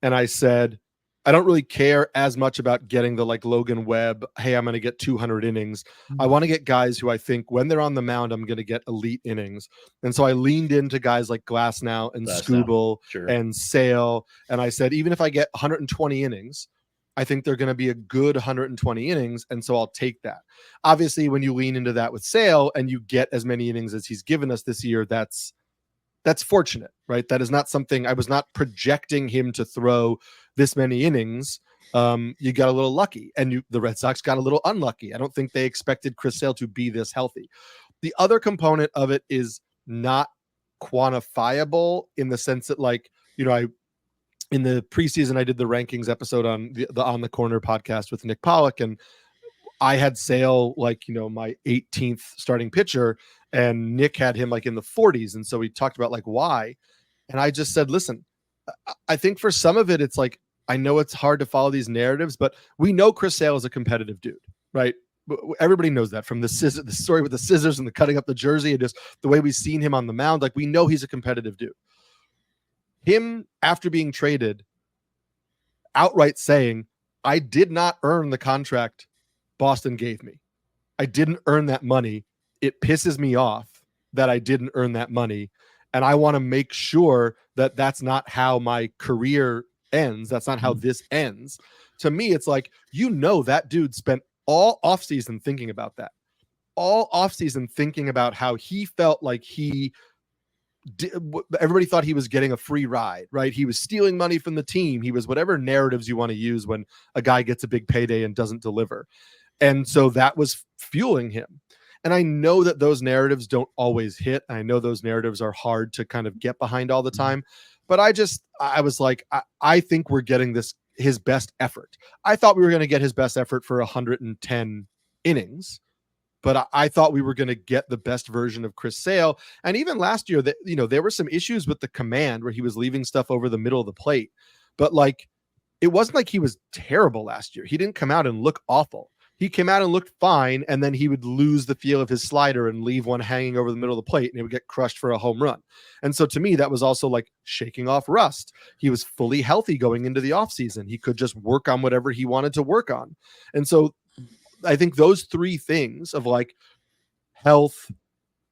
and I said, I don't really care as much about getting the like Logan Webb, hey, I'm going to get 200 innings. I want to get guys who I think when they're on the mound, I'm going to get elite innings. And so I leaned into guys like Glasnow and Skubal and Sale. And I said, even if I get 120 innings, I think they're going to be a good 120 innings. And so I'll take that. Obviously, when you lean into that with Sale and you get as many innings as he's given us this year, that's fortunate, right? That is not something I was not projecting him to throw this many innings. You got a little lucky, and the Red Sox got a little unlucky. I don't think they expected Chris Sale to be this healthy. The other component of it is not quantifiable in the sense that, like, you know, in the preseason, I did the rankings episode on the On the Corner podcast with Nick Pollock, and I had Sale like, you know, my 18th starting pitcher, and Nick had him like in the 40s. And so we talked about like why. And I just said, listen, I think for some of it, it's like, I know it's hard to follow these narratives, but we know Chris Sale is a competitive dude, right? Everybody knows that from the story with the scissors and the cutting up the jersey and just the way we've seen him on the mound. Like, we know he's a competitive dude. Him, after being traded, outright saying, I did not earn the contract Boston gave me. I didn't earn that money. It pisses me off that I didn't earn that money. and I want to make sure that that's not how my career ends. That's not how this ends. To me, it's like, that dude spent all offseason thinking about that. All offseason thinking about how he felt like everybody thought he was getting a free ride, right? He was stealing money from the team. He was whatever narratives you want to use when a guy gets a big payday and doesn't deliver. And so that was fueling him. And I know that those narratives don't always hit. I know those narratives are hard to kind of get behind all the time. But I was like, I think we're getting his best effort. I thought we were going to get his best effort for 110 innings. But I thought we were going to get the best version of Chris Sale. And even last year, that there were some issues with the command where he was leaving stuff over the middle of the plate. But like, it wasn't like he was terrible last year. He didn't come out and look awful. He came out and looked fine, and then he would lose the feel of his slider and leave one hanging over the middle of the plate, and it would get crushed for a home run. And so to me, that was also like shaking off rust. He was fully healthy going into the offseason. He could just work on whatever he wanted to work on. And so I think those three things of like health,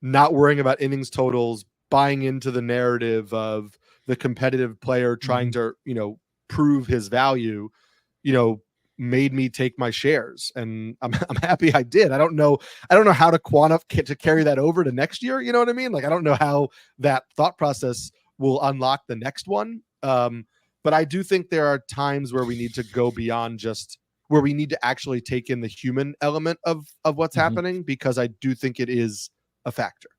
not worrying about innings totals, buying into the narrative of the competitive player trying to, prove his value, made me take my shares, and I'm happy I did. I don't know how to quantify to carry that over to next year. You know what I mean? Like, I don't know how that thought process will unlock the next one. But I do think there are times where we need to go beyond just where we need to actually take in the human element of what's happening, because I do think it is a factor.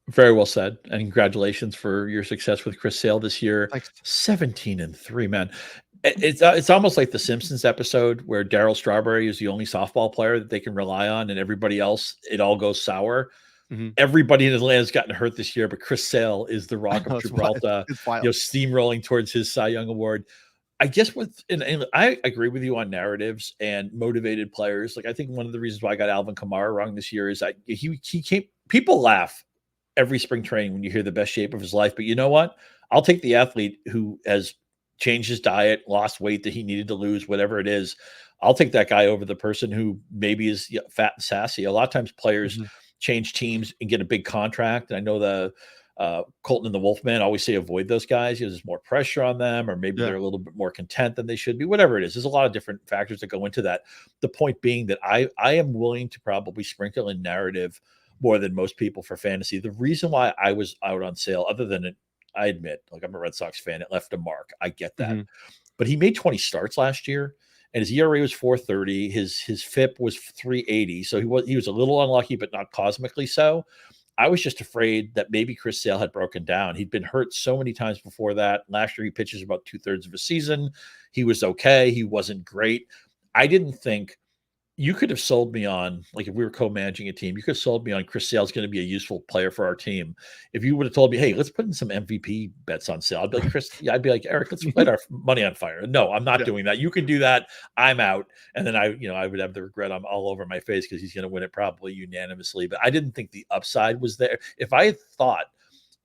Very well said. And congratulations for your success with Chris Sale this year. Thanks. 17-3, man. It's almost like the Simpsons episode where Darryl Strawberry is the only softball player that they can rely on, and everybody else, it all goes sour. Everybody in Atlanta's gotten hurt this year, but Chris Sale is the Rock of Gibraltar, steamrolling towards his Cy Young Award. I guess and I agree with you on narratives and motivated players. Like, I think one of the reasons why I got Alvin Kamara wrong this year is that he came. People laugh every spring training when you hear the best shape of his life, but you know what? I'll take the athlete who has changed his diet, lost weight that he needed to lose, whatever it is. I'll take that guy over the person who maybe is fat and sassy. A lot of times players change teams and get a big contract. And I know the Colton and the Wolfman always say avoid those guys. There's more pressure on them, or maybe they're a little bit more content than they should be, whatever it is. There's a lot of different factors that go into that. The point being that I am willing to probably sprinkle in narrative more than most people for fantasy. The reason why I was out on Sale, other than it, I admit, like, I'm a Red Sox fan, it left a mark. I get that. But he made 20 starts last year, and his ERA was 4.30. His FIP was 3.80. So he was a little unlucky, but not cosmically so. I was just afraid that maybe Chris Sale had broken down. He'd been hurt so many times before that. Last year, he pitches about 2/3 of a season. He was okay. He wasn't great. I didn't think you could have sold me on, like, if we were co-managing a team, you could have sold me on Chris Sale's going to be a useful player for our team. If you would have told me, hey, let's put in some MVP bets on Sale, I'd be like, I'd be like, Eric, let's light our money on fire. No, I'm not doing that. You can do that. I'm out. And then I would have the regret all over my face, because he's going to win it probably unanimously. But I didn't think the upside was there. If I had thought,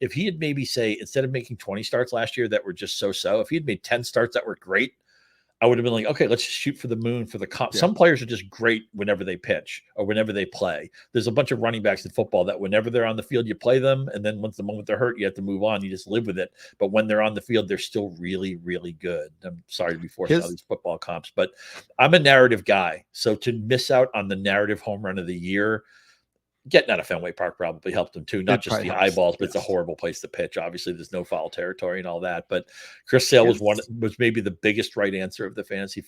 if he had maybe say, instead of making 20 starts last year that were just so, if he had made 10 starts that were great, I would have been like, okay, let's just shoot for the moon for the comp. Yeah. Some players are just great whenever they pitch or whenever they play. There's a bunch of running backs in football that whenever they're on the field, you play them. And then the moment they're hurt, you have to move on. You just live with it. But when they're on the field, they're still really, really good. I'm sorry to be forced out of these football comps, but I'm a narrative guy. So to miss out on the narrative home run of the year, getting out of Fenway Park probably helped him too. Not just the eyeballs, but it's a horrible place to pitch. Obviously, there's no foul territory and all that. But Chris Sale was maybe the biggest right answer of the fantasy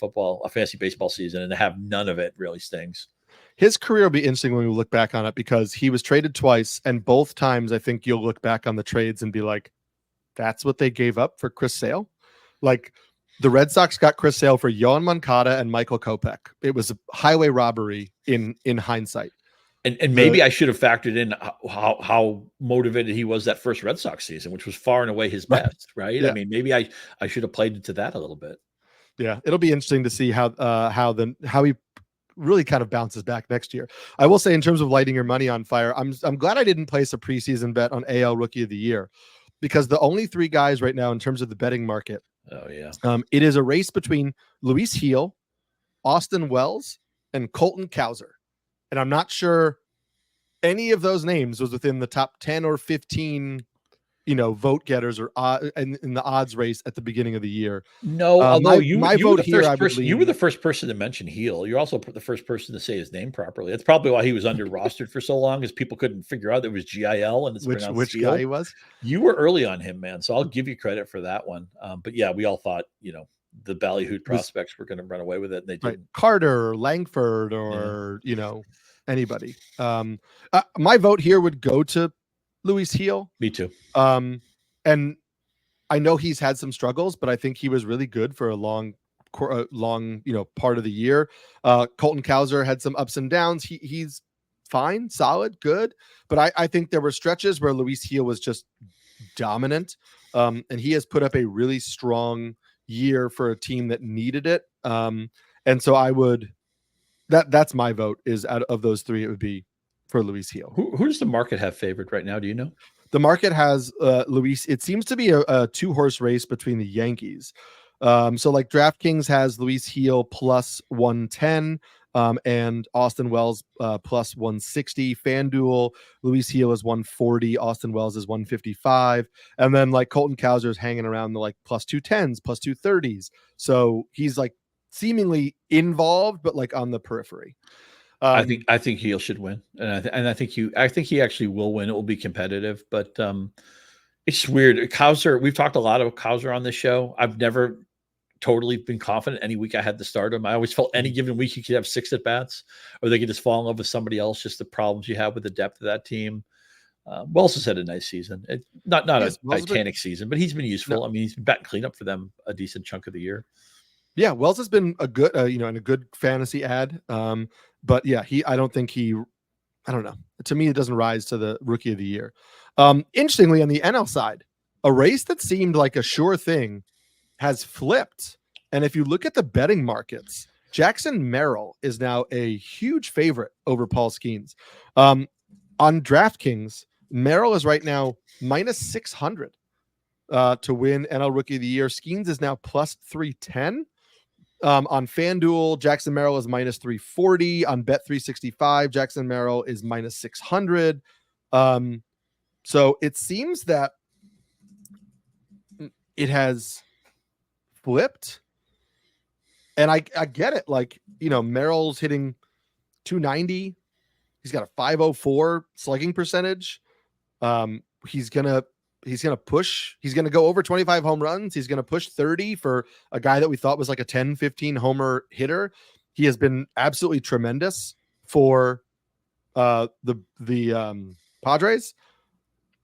baseball season, and to have none of it really stings. His career will be interesting when we look back on it, because he was traded twice, and both times I think you'll look back on the trades and be like, that's what they gave up for Chris Sale. Like, the Red Sox got Chris Sale for Yoan Moncada and Michael Kopech. It was a highway robbery in hindsight. And maybe I should have factored in how motivated he was that first Red Sox season, which was far and away his best, right? Yeah. I mean, maybe I should have played into that a little bit. Yeah, it'll be interesting to see how he really kind of bounces back next year. I will say, in terms of lighting your money on fire, I'm glad I didn't place a preseason bet on AL Rookie of the Year, because the only three guys right now in terms of the betting market, it is a race between Luis Heel, Austin Wells, and Colton Cowser. And I'm not sure any of those names was within the top 10 or 15 vote getters or in the odds race at the beginning of the year. No, although you my were vote the here, first I would person. You were lean. the first person to mention Heel. You're also the first person to say his name properly. That's probably why he was under rostered for so long, is people couldn't figure out that it was GIL and it's pronounced Which Heel. guy he was. You were early on him, man. So I'll give you credit for that one. But yeah, we all thought the ballyhooed prospects were going to run away with it, and they didn't. Right. Carter or Langford or anybody. My vote here would go to Luis Heel. Me too. And I know he's had some struggles, but I think he was really good for a long part of the year. Colton Cowser had some ups and downs. He's fine, solid, good, but I think there were stretches where Luis Heel was just dominant, and he has put up a really strong year for a team that needed it. And so I would that's my vote. Is out of those three, it would be for Luis Heel. Who does the market have favored right now? Do you know? The market has Luis. It seems to be a 2-horse race between the Yankees. So like DraftKings has Luis Heel plus 110, and Austin Wells plus 160. FanDuel, Luis Heel is 140, Austin Wells is 155, and then like Colton Cowser is hanging around the like plus 210s, plus 230s. So he's like seemingly involved, but like on the periphery. I think Heel should win, and I think he actually will win. It will be competitive, but it's weird. Cowser, we've talked a lot about Cowser on this show. I've never totally been confident any week I had to start him. I always felt any given week you could have 6 at bats, or they could just fall in love with somebody else. Just the problems you have with the depth of that team. Wells has had a nice season. Not a Titanic season, but he's been useful. No. I mean, he's been batting cleanup for them a decent chunk of the year. Yeah, Wells has been a good, in a good fantasy ad. But yeah, I don't know. To me, it doesn't rise to the rookie of the year. Interestingly, on the NL side, a race that seemed like a sure thing has flipped. And if you look at the betting markets, Jackson Merrill is now a huge favorite over Paul Skenes. On DraftKings, Merrill is right now minus 600 to win NL Rookie of the Year. Skenes is now plus 310. On FanDuel, Jackson Merrill is minus 340. On Bet365, Jackson Merrill is minus 600. So it seems that it has flipped. And I get it. Like, Merrill's hitting 290. He's got a 504 slugging percentage. He's gonna push. He's gonna go over 25 home runs. He's gonna push 30 for a guy that we thought was like a 10, 15 homer hitter. He has been absolutely tremendous for the Padres.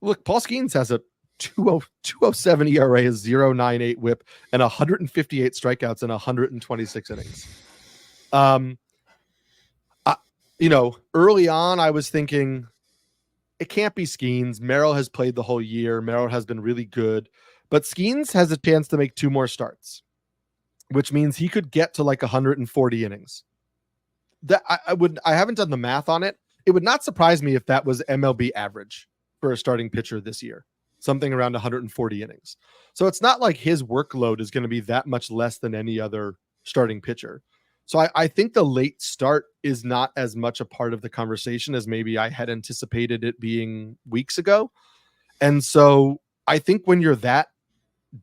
Look, Paul Skenes has a 207 ERA, a 0.98 WHIP, and 158 strikeouts in 126 innings. Early on, I was thinking it can't be Skenes. Merrill has played the whole year. Merrill has been really good, but Skenes has a chance to make 2 more starts, which means he could get to like 140 innings. That I haven't done the math on it. It would not surprise me if that was MLB average for a starting pitcher this year, something around 140 innings. So it's not like his workload is going to be that much less than any other starting pitcher. So I think the late start is not as much a part of the conversation as maybe I had anticipated it being weeks ago. And so I think when you're that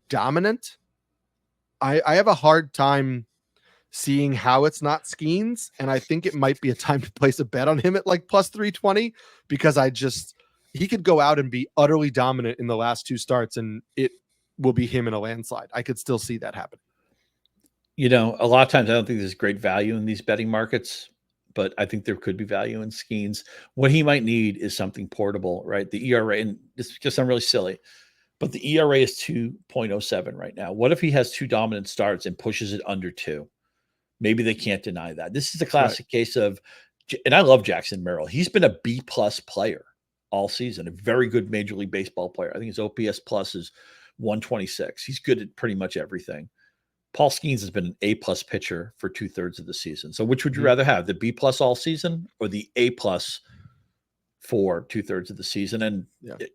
dominant, I have a hard time seeing how it's not Skenes. And I think it might be a time to place a bet on him at like plus 320, because he could go out and be utterly dominant in the last 2 starts and it will be him in a landslide. I could still see that happen. A lot of times I don't think there's great value in these betting markets, but I think there could be value in Skenes. What he might need is something portable, right? The ERA, and this just sounds really silly, but the ERA is 2.07 right now. What if he has 2 dominant starts and pushes it under 2? Maybe they can't deny that. This is a classic case of, and I love Jackson Merrill. He's been a B+ player all season, a very good Major League Baseball player. I think his OPS plus is 126. He's good at pretty much everything. Paul Skenes has been an A+ pitcher for 2/3 of the season. So which would you rather have, the B+ all season or the A+ for 2/3 of the season? And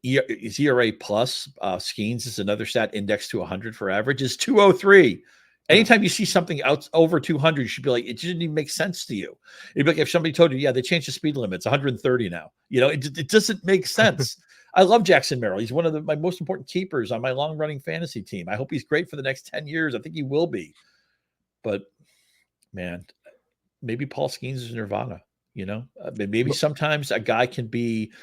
his ERA plus, Skenes is another stat indexed to 100 for average, is 203. Anytime you see something out over 200, you should be like, it didn't even make sense to you. It'd be like if somebody told you, yeah, they changed the speed limit, it's 130 now. It doesn't make sense. I love Jackson Merrill. He's one of my most important keepers on my long-running fantasy team. I hope he's great for the next 10 years. I think he will be. But, man, maybe Paul Skenes is nirvana, Maybe sometimes a guy can be –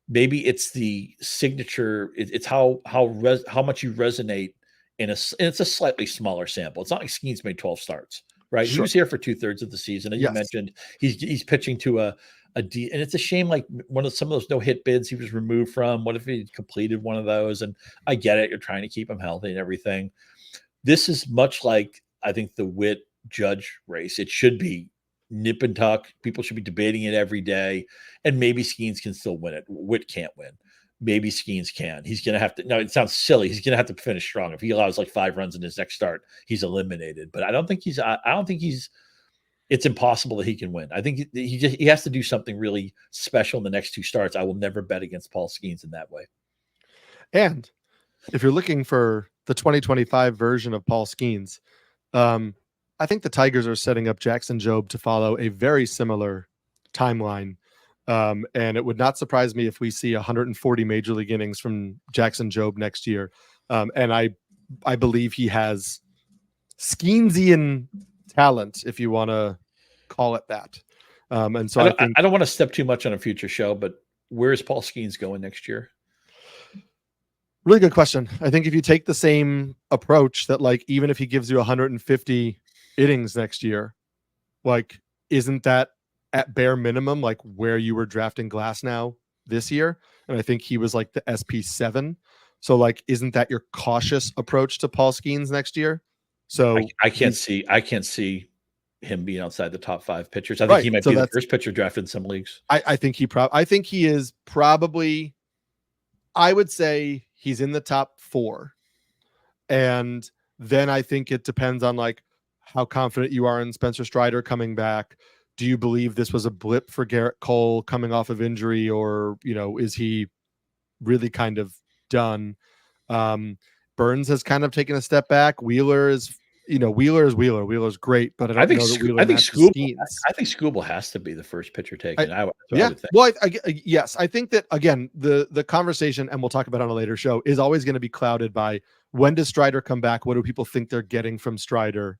maybe it's the signature. It's how much you resonate and it's a slightly smaller sample. It's not like Skenes made 12 starts, right? Sure. He was here for 2/3 of the season. And you mentioned he's pitching to a D, and it's a shame, like some of those no-hit bids he was removed from. What if he completed one of those? And I get it. You're trying to keep him healthy and everything. This is much like, I think, the Witt Judge race. It should be nip and tuck. People should be debating it every day. And maybe Skenes can still win it. Witt can't win. Maybe Skenes can. He's going to have to. No, it sounds silly. He's going to have to finish strong. If he allows like 5 runs in his next start, he's eliminated. But I don't think he's. It's impossible that he can win. I think he has to do something really special in the next 2 starts. I will never bet against Paul Skenes in that way. And if you're looking for the 2025 version of Paul Skenes, I think the Tigers are setting up Jackson Jobe to follow a very similar timeline. And it would not surprise me if we see 140 major league innings from Jackson Jobe next year. And I believe he has Skenesian talent, if you want to call it that. And so I don't want to step too much on a future show, but where is Paul Skenes going next year? Really good question. I think if you take the same approach that, like, even if he gives you 150 innings next year, like, isn't that at bare minimum like where you were drafting Glasnow this year? And I think he was like the SP7. So, like, isn't that your cautious approach to Paul Skenes next year? So I can't see him being outside the top 5 pitchers. I think he might be the first pitcher drafted in some leagues. I think he is probably, I would say he's in the top 4. And then I think it depends on like how confident you are in Spencer Strider coming back. Do you believe this was a blip for Garrett Cole coming off of injury, or, is he really kind of done? Burns has kind of taken a step back. Wheeler is Wheeler's great, but I think Skubal has to be the first pitcher taken. I would think. Well, yes, I think that, again, the conversation, and we'll talk about it on a later show, is always going to be clouded by when does Strider come back? What do people think they're getting from Strider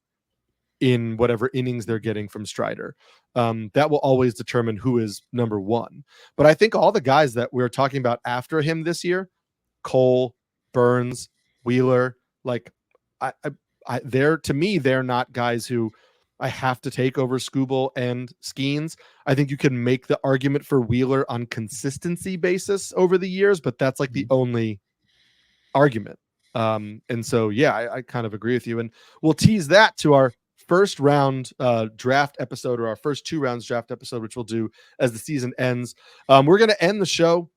in whatever innings they're getting from Strider? That will always determine who is number 1. But I think all the guys that we're talking about after him this year, Cole, Burns, Wheeler, like, to me, they're not guys who I have to take over Skubal and Skenes. I think you can make the argument for Wheeler on consistency basis over the years, but that's like the only argument. And so, yeah, I kind of agree with you. And we'll tease that to our first round draft episode, or our first 2 rounds draft episode, which we'll do as the season ends. We're going to end the show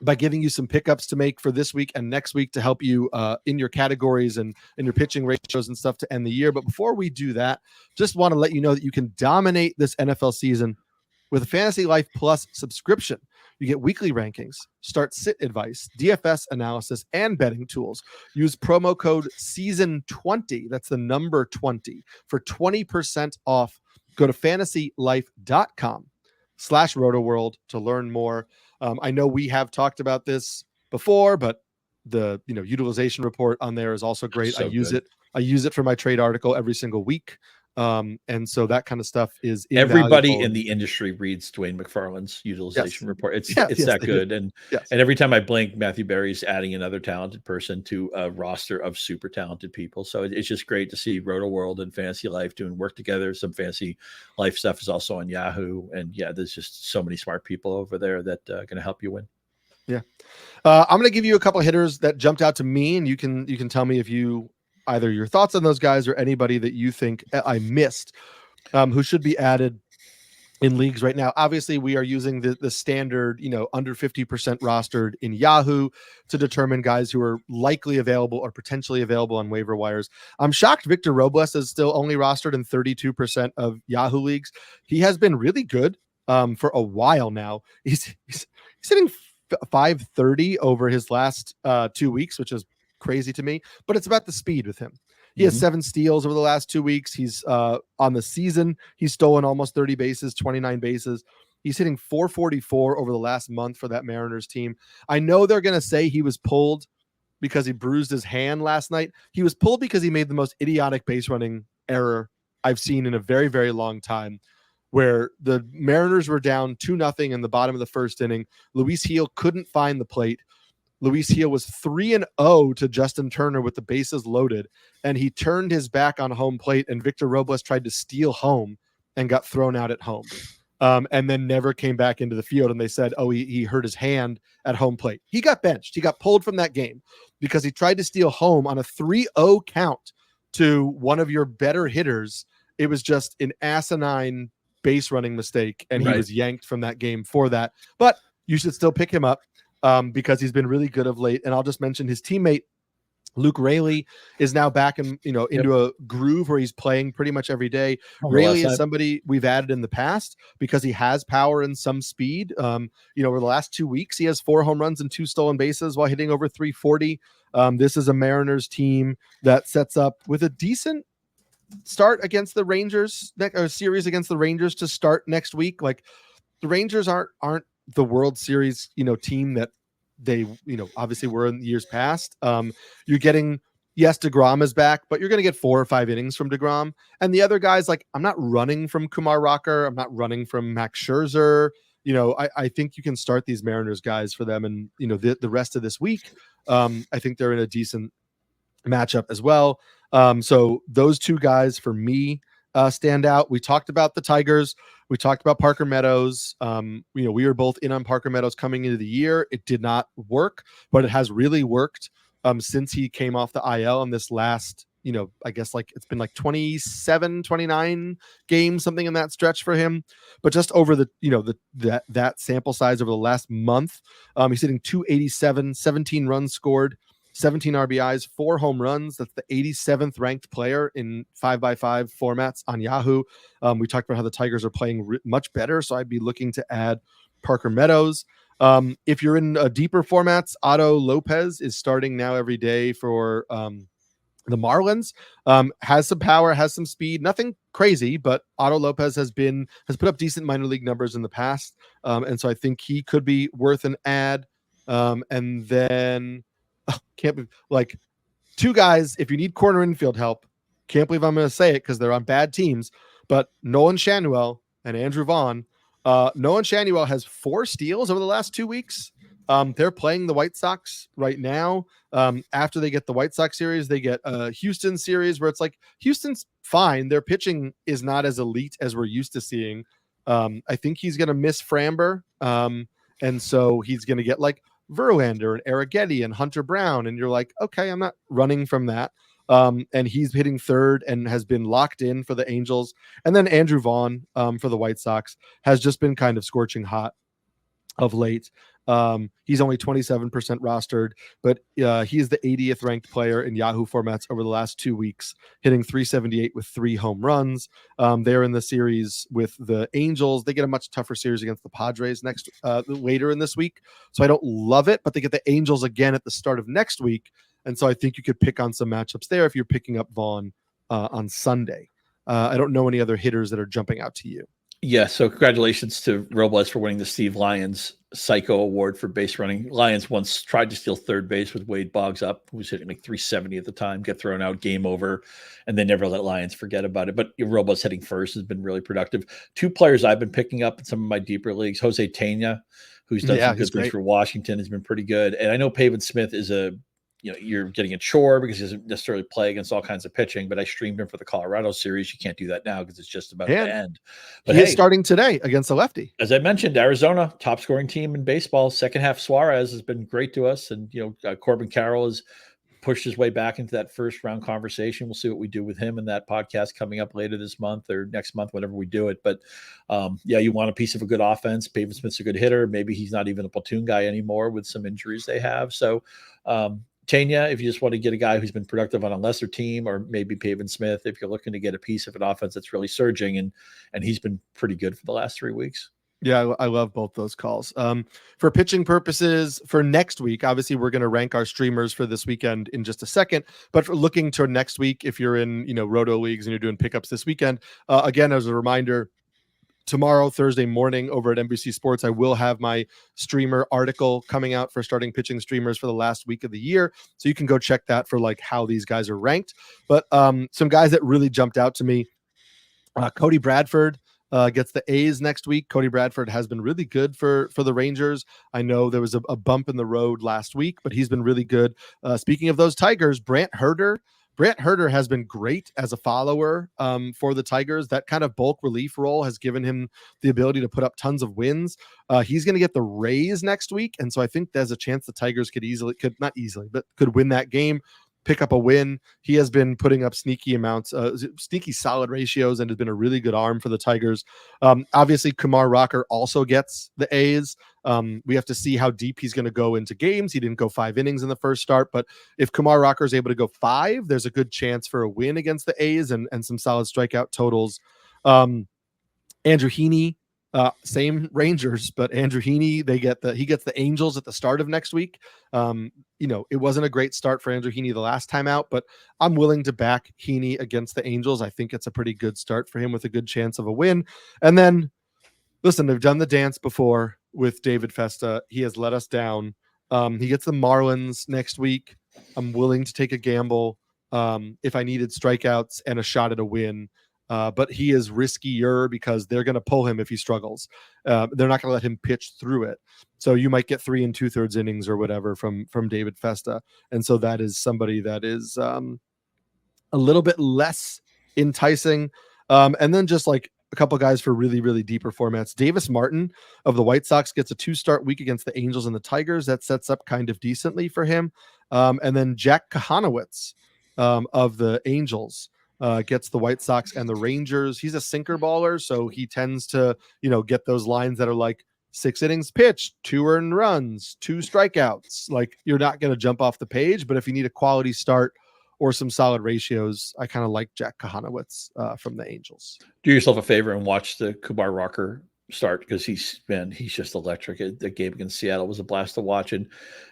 by giving you some pickups to make for this week and next week to help you in your categories and in your pitching ratios and stuff to end the year. But before we do that, just want to let you know that you can dominate this NFL season with a Fantasy Life Plus subscription. You get weekly rankings, start sit advice, DFS analysis, and betting tools. Use promo code SEASON20, that's the number 20, for 20% off. Go to fantasylife.com/Rotoworld to learn more. I know we have talked about this before, but the utilization report on there is also great. I use it for my trade article every single week. And so that kind of stuff is invaluable. Everybody in the industry reads Dwayne McFarland's utilization report. It's that good. And every time I blink, Matthew Berry's adding another talented person to a roster of super talented people. So it's just great to see Rotoworld and Fantasy Life doing work together. Some Fantasy Life stuff is also on Yahoo. And there's just so many smart people over there that are going to help you win. Yeah. I'm going to give you a couple of hitters that jumped out to me, and you can tell me if you either your thoughts on those guys or anybody that you think I missed, who should be added in leagues right now. Obviously, we are using the standard, under 50% rostered in Yahoo to determine guys who are likely available or potentially available on waiver wires. I'm shocked Victor Robles is still only rostered in 32% of Yahoo leagues. He has been really good for a while now. He's hitting 530 over his last 2 weeks, which is crazy to me, but it's about the speed with him. He has 7 steals over the last 2 weeks. He's on the season, he's stolen almost 30 bases, 29 bases. He's hitting 444 over the last month for that Mariners team. I know they're going to say he was pulled because he bruised his hand last night. He was pulled because he made the most idiotic base running error I've seen in a very, very long time, where the Mariners were down 2-0 in the bottom of the first inning. Luis Gil couldn't find the plate. Luis Gil was 3-0 to Justin Turner with the bases loaded, and he turned his back on home plate, and Victor Robles tried to steal home and got thrown out at home, and then never came back into the field. And they said, oh, he hurt his hand at home plate. He got benched. He got pulled from that game because he tried to steal home on a 3-0 count to one of your better hitters. It was just an asinine base running mistake, and he was yanked from that game for that. But you should still pick him up because he's been really good of late. And I'll just mention his teammate Luke Raley is now back in, into a groove where he's playing pretty much every day. Raley is somebody we've added in the past because he has power and some speed. Over the last 2 weeks, he has 4 home runs and 2 stolen bases while hitting over 340. This is a Mariners team that sets up with a decent start against the Rangers, or series against the Rangers to start next week. Like, the Rangers aren't the World Series, team that they, obviously were in years past. You're getting, yes, DeGrom is back, but you're going to get 4 or 5 innings from DeGrom. And the other guys, like, I'm not running from Kumar Rocker. I'm not running from Max Scherzer. I think you can start these Mariners guys for them. And, the rest of this week, I think they're in a decent matchup as well. So those 2 guys for me stand out. We talked about the Tigers. We talked about Parker Meadows. We were both in on Parker Meadows coming into the year. It did not work, but it has really worked since he came off the IL in this last, I guess like it's been like 27, 29 games, something in that stretch for him. But just over the, that sample size over the last month, he's hitting 287, 17 runs scored, 17 RBIs, 4 home runs. That's the 87th ranked player in 5x5 formats on Yahoo. We talked about how the Tigers are playing much better, so I'd be looking to add Parker Meadows. If you're in deeper formats, Otto Lopez is starting now every day for the Marlins. Has some power, has some speed, nothing crazy, but Otto Lopez has put up decent minor league numbers in the past, and so I think he could be worth an add. And then can't be like 2 guys. If you need corner infield help, can't believe I'm going to say it because they're on bad teams, but Nolan Schanuel and Andrew Vaughn. Nolan Schanuel has 4 steals over the last 2 weeks. They're playing the White Sox right now. After they get the White Sox series, they get a Houston series where it's like Houston's fine. Their pitching is not as elite as we're used to seeing. I think he's going to miss Framber. And so he's going to get like Verlander and Arrighetti and Hunter Brown. And you're like, okay, I'm not running from that. And he's hitting third and has been locked in for the Angels. And then Andrew Vaughn for the White Sox has just been kind of scorching hot of late. He's only 27% rostered, but he's the 80th ranked player in Yahoo formats over the last 2 weeks, hitting 378 with 3 home runs. They're in the series with the Angels. They get a much tougher series against the Padres later in this week. So I don't love it, but they get the Angels again at the start of next week. And so I think you could pick on some matchups there if you're picking up Vaughn on Sunday. I don't know any other hitters that are jumping out to you. Yeah, so congratulations to Robles for winning the Steve Lyons Psycho Award for base running. Lyons once tried to steal third base with Wade Boggs up, who was hitting like 370 at the time, get thrown out, game over, and they never let Lyons forget about it. But Robles hitting first has been really productive. 2 players I've been picking up in some of my deeper leagues, Jose Tena, who's done some good things for Washington, has been pretty good. And I know Pavin Smith is you're getting a chore because he doesn't necessarily play against all kinds of pitching, but I streamed him for the Colorado series. You can't do that now because it's just about to end. But he is starting today against a lefty. As I mentioned, Arizona, top scoring team in baseball. Second half Suarez has been great to us. And, Corbin Carroll has pushed his way back into that first round conversation. We'll see what we do with him in that podcast coming up later this month or next month, whenever we do it. But you want a piece of a good offense. Pavin Smith's a good hitter. Maybe he's not even a platoon guy anymore with some injuries they have. So, Tanya, if you just want to get a guy who's been productive on a lesser team, or maybe Pavin Smith, if you're looking to get a piece of an offense that's really surging, and he's been pretty good for the last 3 weeks. Yeah, I love both those calls. For pitching purposes, for next week, obviously we're going to rank our streamers for this weekend in just a second. But for looking toward next week, if you're in Roto leagues and you're doing pickups this weekend, again, as a reminder, tomorrow, Thursday morning, over at NBC Sports, I will have my streamer article coming out for starting pitching streamers for the last week of the year. So you can go check that for like how these guys are ranked. But some guys that really jumped out to me, Cody Bradford gets the A's next week. Cody Bradford has been really good for the Rangers. I know there was a bump in the road last week, but he's been really good. Speaking of those Tigers, Brant Herter has been great as a follower for the Tigers. That kind of bulk relief role has given him the ability to put up tons of wins. He's going to get the Rays next week, and so I think there's a chance the Tigers could win that game, pick up a win. He has been putting up sneaky solid ratios, and has been a really good arm for the Tigers. Obviously, Kumar Rocker also gets the A's. We have to see how deep he's going to go into games. He didn't go 5 innings in the first start, but if Kumar Rocker is able to go 5, there's a good chance for a win against the A's and some solid strikeout totals. Andrew Heaney, same Rangers, but Andrew Heaney, he gets the Angels at the start of next week. It wasn't a great start for Andrew Heaney the last time out, but I'm willing to back Heaney against the Angels. I think it's a pretty good start for him with a good chance of a win. And then, listen, they've done the dance before with David Festa. He has let us down. He gets the Marlins next week. I'm willing to take a gamble if I needed strikeouts and a shot at a win. But he is riskier because they're going to pull him if he struggles. They're not going to let him pitch through it. So you might get 3 2/3 innings or whatever from David Festa. And so that is somebody that is a little bit less enticing. And then just like a couple guys for really, really deeper formats. Davis Martin of the White Sox gets a 2-start week against the Angels and the Tigers. That sets up kind of decently for him. And then Jack Kahanowitz of the Angels gets the White Sox and the Rangers. He's a sinker baller, so he tends to, get those lines that are like 6 innings pitched, 2 earned runs, 2 strikeouts. Like, you're not going to jump off the page, but if you need a quality start or some solid ratios, I kind of like Jack Kahanowitz from the Angels. Do yourself a favor and watch the Kumar Rocker start, because he's just electric. The game against Seattle was a blast to watch. And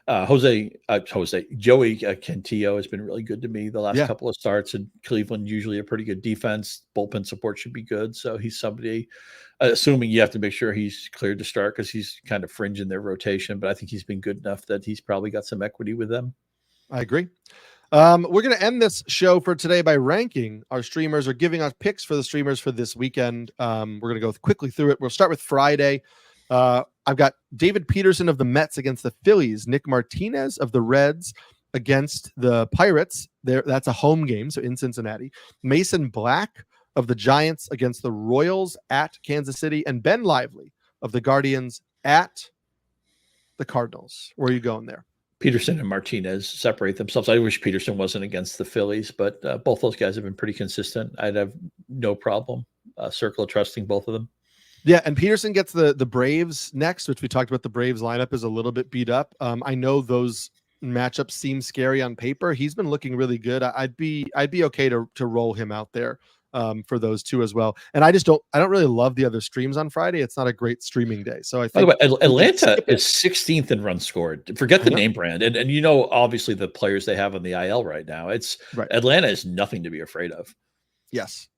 Joey Cantillo has been really good to me the last couple of starts. And Cleveland, usually a pretty good defense. Bullpen support should be good. So he's somebody, assuming you have to make sure he's cleared to start, because he's kind of fringe in their rotation. But I think he's been good enough that he's probably got some equity with them. I agree. We're going to end this show for today by ranking our streamers, or giving us picks for the streamers for this weekend. We're going to go quickly through it. We'll start with Friday. I've got David Peterson of the Mets against the Phillies, Nick Martinez of the Reds against the Pirates. That's a home game, so in Cincinnati. Mason Black of the Giants against the Royals at Kansas City, and Ben Lively of the Guardians at the Cardinals. Where are you going there? Peterson and Martinez separate themselves. I wish Peterson wasn't against the Phillies, but both those guys have been pretty consistent. I'd have no problem circle of trusting both of them. Yeah, and Peterson gets the Braves next, which we talked about. The Braves lineup is a little bit beat up. I know those matchups seem scary on paper. He's been looking really good. I'd be okay to roll him out there for those two as well. And I don't really love the other streams on Friday. It's not a great streaming day. So I think, by the way, Atlanta is 16th in runs scored. Forget the name brand. And obviously the players they have on the IL right now. Atlanta is nothing to be afraid of. Yes.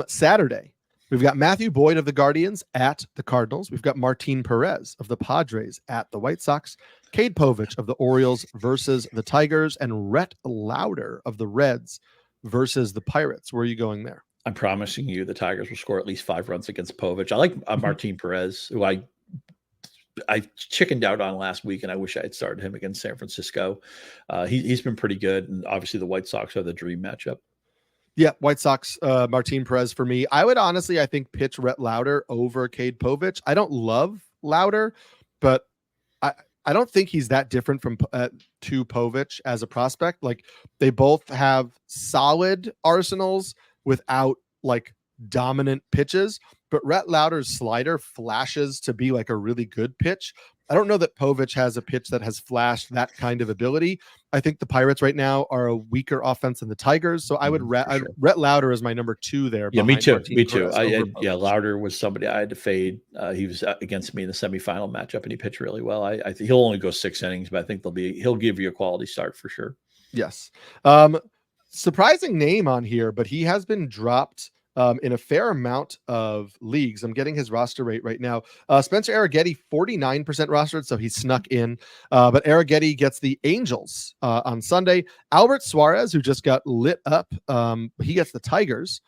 Saturday, we've got Matthew Boyd of the Guardians at the Cardinals. We've got Martin Perez of the Padres at the White Sox. Cade Povich of the Orioles versus the Tigers, and Rhett Lauder of the Reds versus the Pirates. Where are you going there? I'm promising you the Tigers will score at least 5 runs against Povich. I like Martin Perez, who I chickened out on last week, and I wish I had started him against San Francisco. He's been pretty good, and obviously the White Sox are the dream matchup. Yeah, White Sox, Martin Perez for me. I would honestly, I think, pitch Rhett Lauder over Cade Povich. I don't love Lauder, but I don't think he's that different from to Povich as a prospect. Like, they both have solid arsenals without like dominant pitches, but Rhett Lauder's slider flashes to be like a really good pitch. I don't know that Povich has a pitch that has flashed that kind of ability. I think the Pirates right now are a weaker offense than the Tigers. So I would Rhett Lauder is my number 2 there. Yeah, me too. Lauder was somebody I had to fade. He was against me in the semifinal matchup, and he pitched really well. I think he'll only go 6 innings, but I think he'll give you a quality start for sure. Yes. Surprising name on here, but he has been dropped in a fair amount of leagues. I'm getting his roster rate right now. Spencer Arrighetti, 49% rostered, so he snuck in. But Arrighetti gets the Angels on Sunday. Albert Suarez, who just got lit up, he gets the Tigers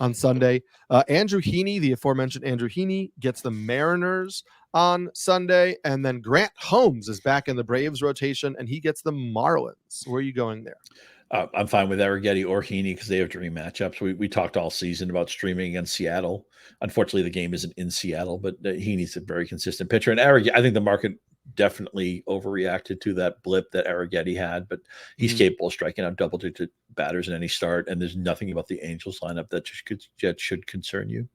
on Sunday. Andrew Heaney, the aforementioned Andrew Heaney, gets the Mariners on Sunday. And then Grant Holmes is back in the Braves rotation, and he gets the Marlins. Where are you going there? I'm fine with Arrighetti or Heaney because they have dream matchups. We talked all season about streaming against Seattle. Unfortunately, the game isn't in Seattle, but Heaney's a very consistent pitcher. And Arrighetti, I think the market definitely overreacted to that blip that Arrighetti had, but he's capable of striking out double-digit batters in any start. And there's nothing about the Angels lineup that should concern you.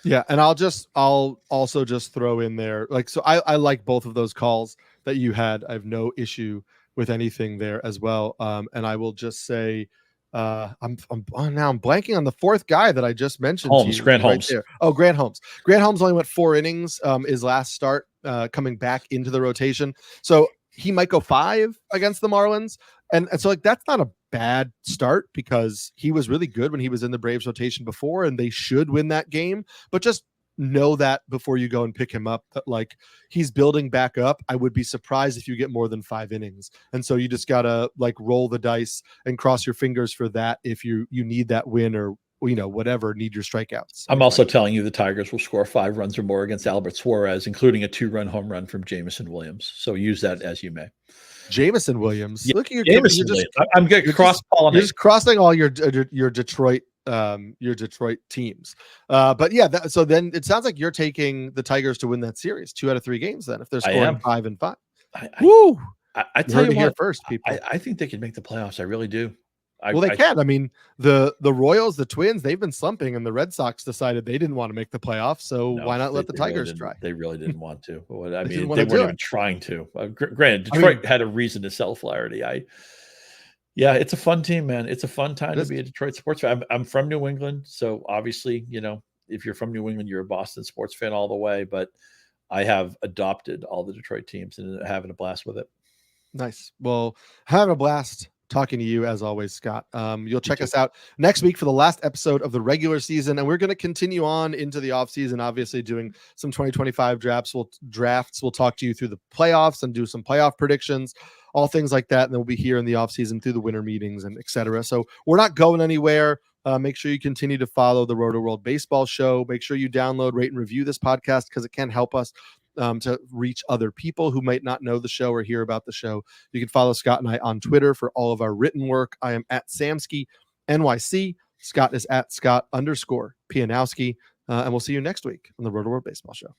Yeah, and I'll also just throw in there, like, so I like both of those calls that you had. I have no issue with anything there as well. And I will just say, I'm blanking on the fourth guy that I just mentioned. Grant Holmes. There. Oh, Grant Holmes. Grant Holmes only went 4 innings. His last start, coming back into the rotation, so he might go 5 against the Marlins. And so, like, that's not a bad start because he was really good when he was in the Braves rotation before, and they should win that game. But just know that before you go and pick him up, that, like, he's building back up. I would be surprised if you get more than 5 innings. And so you just got to, like, roll the dice and cross your fingers for that if you need that win, or, you know, whatever, need your strikeouts. I'm also telling you the Tigers will score 5 runs or more against Albert Suarez, including a 2-run home run from Jameson Williams. So use that as you may. Jameson Williams. Yeah, Look at your Jameson Williams. I'm getting cross-pollinated. You're just crossing all your Detroit teams. But yeah, so then it sounds like you're taking the Tigers to win that series 2 out of 3 games. Then if they're scoring 5 and 5, woo! I tell you here first, people. I think they can make the playoffs. I really do. They can. I mean, the Royals, the Twins, they've been slumping, and the Red Sox decided they didn't want to make the playoffs. So why not let the Tigers try? They really didn't want to. I mean, they weren't even trying to. Granted, Detroit had a reason to sell Flaherty. Yeah, it's a fun team, man. It's a fun time to be a Detroit sports fan. I'm from New England, so obviously, you know, if you're from New England, you're a Boston sports fan all the way. But I have adopted all the Detroit teams and having a blast with it. Nice. Well, having a blast talking to you as always, Scott. You'll check us out next week for the last episode of the regular season, and we're going to continue on into the off season, obviously doing some 2025 drafts. We'll talk to you through the playoffs and do some playoff predictions, all things like that. And then we'll be here in the off season through the winter meetings and etc. So we're not going anywhere. Make sure you continue to follow the Rotoworld Baseball Show. Make sure you download, rate, and review this podcast because it can help us to reach other people who might not know the show or hear about the show. You can follow Scott and I on Twitter for all of our written work. I am at Samulski NYC. Scott is at Scott_Pianowski. And we'll see you next week on the Rotoworld Baseball Show.